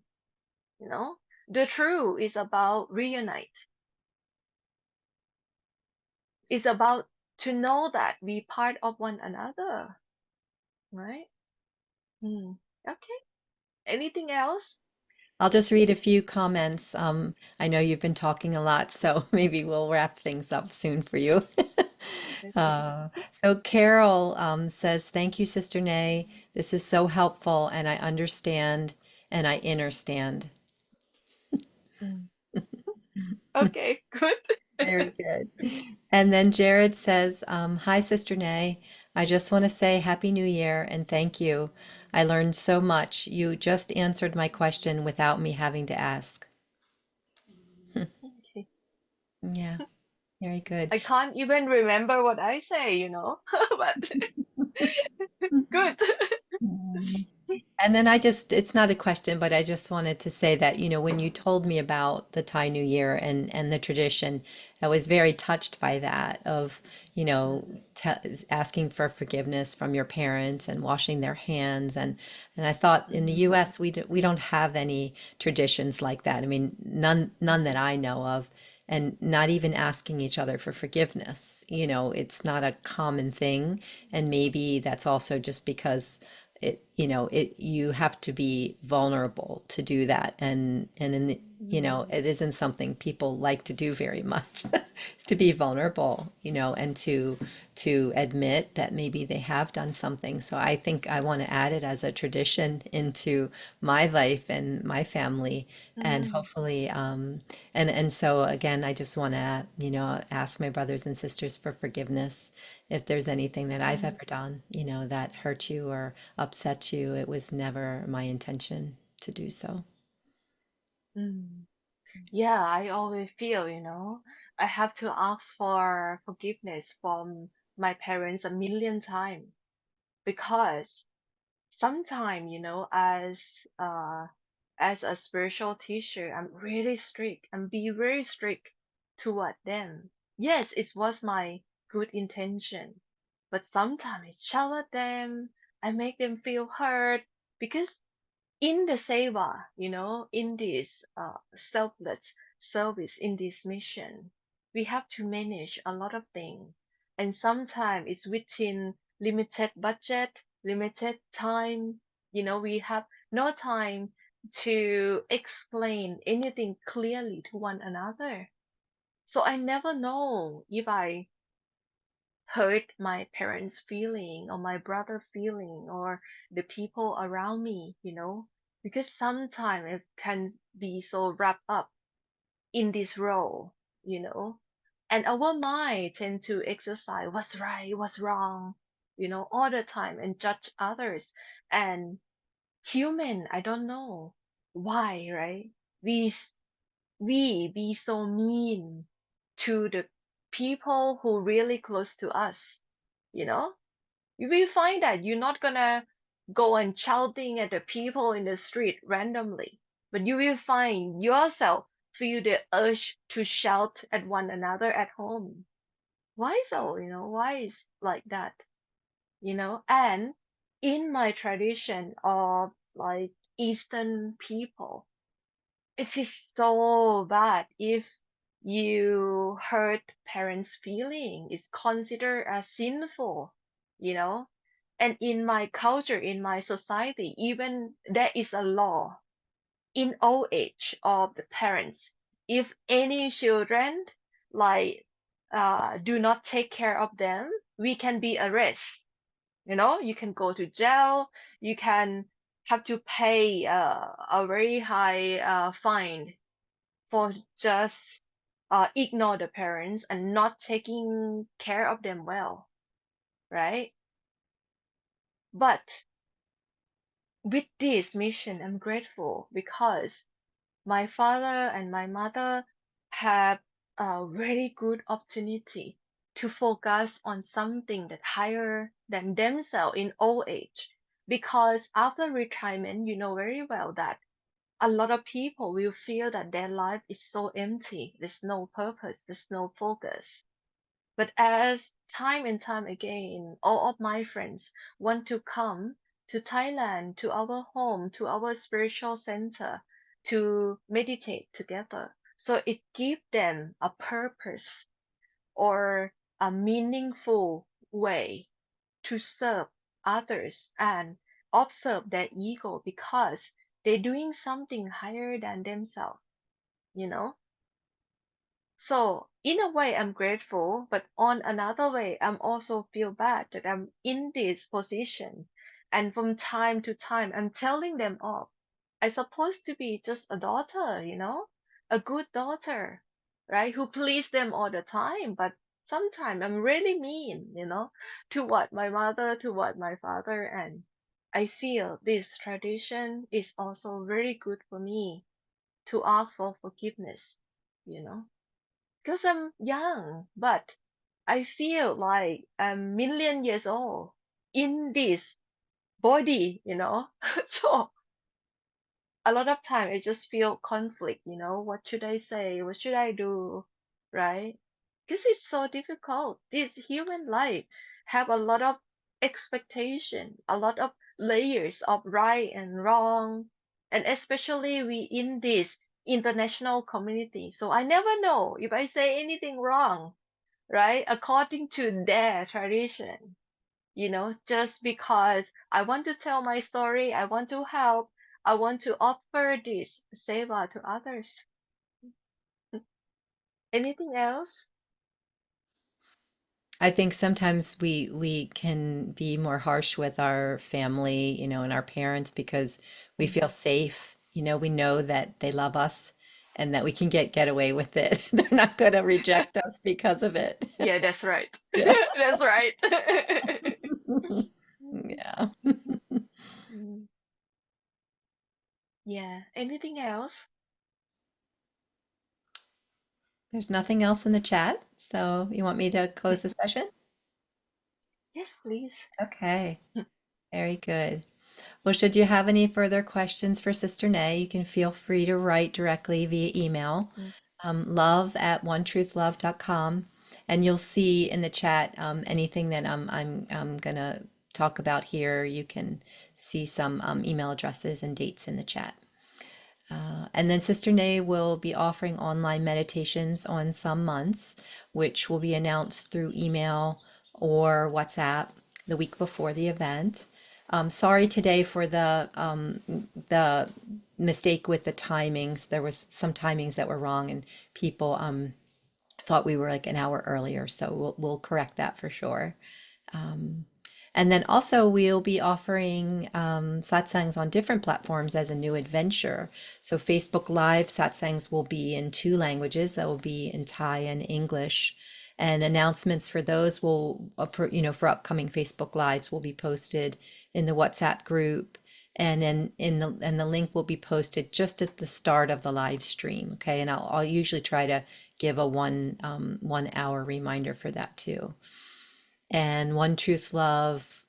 you know. The truth is about reunite. It's about to know that we part of one another, right? Okay. Anything else? I'll just read a few comments. I know you've been talking a lot, so maybe we'll wrap things up soon for you. Okay. So Carol says, "Thank you, Sister Nay. This is so helpful, and I understand and I understand." Mm. Okay, good. Very good. And then Jared says, "Hi, Sister Nay. I just want to say Happy New Year and thank you. I learned so much. You just answered my question without me having to ask." Okay. Yeah, very good. I can't even remember what I say, but good. Mm. And then it's not a question, but I just wanted to say that, when you told me about the Thai New Year and the tradition, I was very touched by that of, te asking for forgiveness from your parents and washing their hands. And I thought in the US, we don't have any traditions like that. I mean, none that I know of. And not even asking each other for forgiveness. It's not a common thing. And maybe that's also just because you have to be vulnerable to do that. And in the, it isn't something people like to do very much, is to be vulnerable, and to admit that maybe they have done something. So I think I want to add it as a tradition into my life and my family, and Mm, hopefully, and so again, I just want to, ask my brothers and sisters for forgiveness if there's anything that I've mm, ever done, that hurt you or upset you. It was never my intention to do so. mm. Yeah, I always feel, I have to ask for forgiveness from my parents a million times because sometimes, as a spiritual teacher, I'm really strict and be very strict toward them. Yes, it was my good intention, but sometimes I challenge them, I make them feel hurt because in the seva, in this selfless service, in this mission, we have to manage a lot of things. And sometimes it's within limited budget, limited time. We have no time to explain anything clearly to one another. So I never know if I hurt my parents' feeling or my brother feeling or the people around me, because sometimes it can be so wrapped up in this role, and our mind tend to exercise what's right, what's wrong, all the time and judge others. And human, I don't know why, right? We we be so mean to the people who really close to us, you know you will find that you're not gonna go and shouting at the people in the street randomly, but you will find yourself feel the urge to shout at one another at home. Why so? Why is like that? And in my tradition of like Eastern people, it is so bad if you hurt parents' feeling. It's considered as sinful, you know. And in my culture, in my society, even there is a law in old age of the parents. If any children like do not take care of them, we can be arrested. You can go to jail. You can have to pay a very high fine for just ignore the parents and not taking care of them well, right? But with this mission, I'm grateful because my father and my mother have a very good opportunity to focus on something that higher than themselves in old age. Because after retirement, you know very well that a lot of people will feel that their life is so empty. There's no purpose, there's no focus. But as time and time again, all of my friends want to come to Thailand, to our home, to our spiritual center, to meditate together. So it gives them a purpose or a meaningful way to serve others and observe their ego because they're doing something higher than themselves, you know? So in a way, I'm grateful, but on another way, I'm also feel bad that I'm in this position. And from time to time, I'm telling them off. I'm supposed to be just a daughter, a good daughter, right? Who please them all the time. But sometimes I'm really mean, toward my mother, toward my father. And I feel this tradition is also very good for me to ask for forgiveness, you know because I'm young, but I feel like I'm a million years old in this body. So a lot of time I just feel conflict. What should I say? What should I do? Right? Because it's so difficult. This human life have a lot of expectation, a lot of layers of right and wrong, and especially we in this international community. So I never know if I say anything wrong, right? According to their tradition, just because I want to tell my story, I want to help, I want to offer this seva to others. Anything else? I think sometimes we can be more harsh with our family, and our parents because we Mm. feel safe. We know that they love us and that we can get away with it. They're not going to reject us because of it. Yeah, that's right. Yeah. That's right. Yeah. Mm. Yeah. Anything else? There's nothing else in the chat. So you want me to close the session? Yes, please. Okay. Very good. Well, should you have any further questions for Sister Nay, you can feel free to write directly via email, Mm. love@onetruthlove.com, and you'll see in the chat anything that I'm gonna talk about here. You can see some email addresses and dates in the chat. And then Sister Nay will be offering online meditations on some months, which will be announced through email or WhatsApp the week before the event. Sorry today for the mistake with the timings. There was some timings that were wrong, and people thought we were like an hour earlier, so we'll correct that for sure. And then also we'll be offering satsangs on different platforms as a new adventure. So Facebook Live satsangs will be in 2 languages. That will be in Thai and English. And announcements for those for upcoming Facebook Lives will be posted in the WhatsApp group. And then the link will be posted just at the start of the live stream. Okay. And I'll usually try to give a 1 hour reminder for that too. And One Truth Love,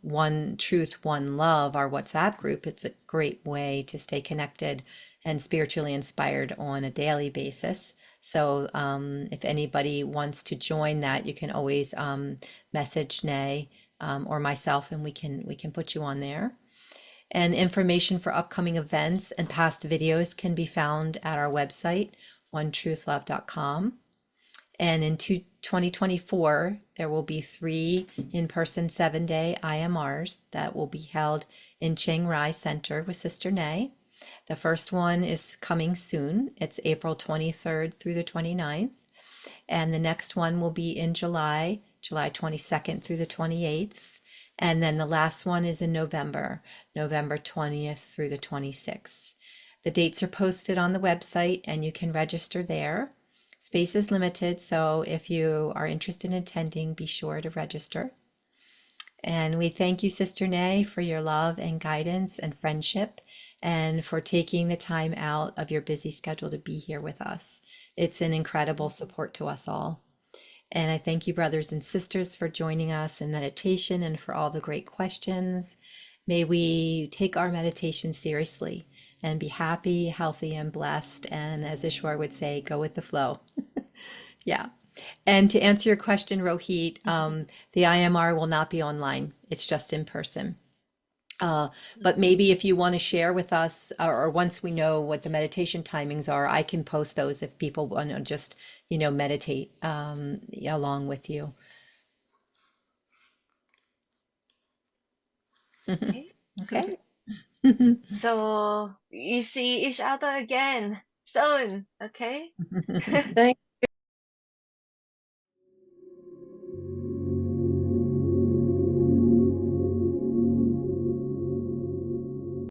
One Truth, One Love, our WhatsApp group, it's a great way to stay connected and spiritually inspired on a daily basis. So if anybody wants to join that, you can always message Nay or myself, and we can put you on there. And information for upcoming events and past videos can be found at our website, onetruthlove.com. And in 2024, there will be 3 in-person 7-day IMRs that will be held in Chiang Rai Center with Sister Nay. The first one is coming soon. It's April 23rd through the 29th. And the next one will be in July 22nd through the 28th. And then the last one is in November 20th through the 26th. The dates are posted on the website and you can register there. Space is limited, so if you are interested in attending, be sure to register. And we thank you, Sister Nay, for your love and guidance and friendship, and for taking the time out of your busy schedule to be here with us. It's an incredible support to us all. And I thank you, brothers and sisters, for joining us in meditation and for all the great questions. May we take our meditation seriously and be happy, healthy, and blessed. And as Ishwar would say, go with the flow. Yeah. And to answer your question, Rohit, the IMR will not be online. It's just in person. But maybe if you want to share with us, or once we know what the meditation timings are, I can post those if people want to just, meditate along with you. Okay. So we see each other again soon. Okay. Thank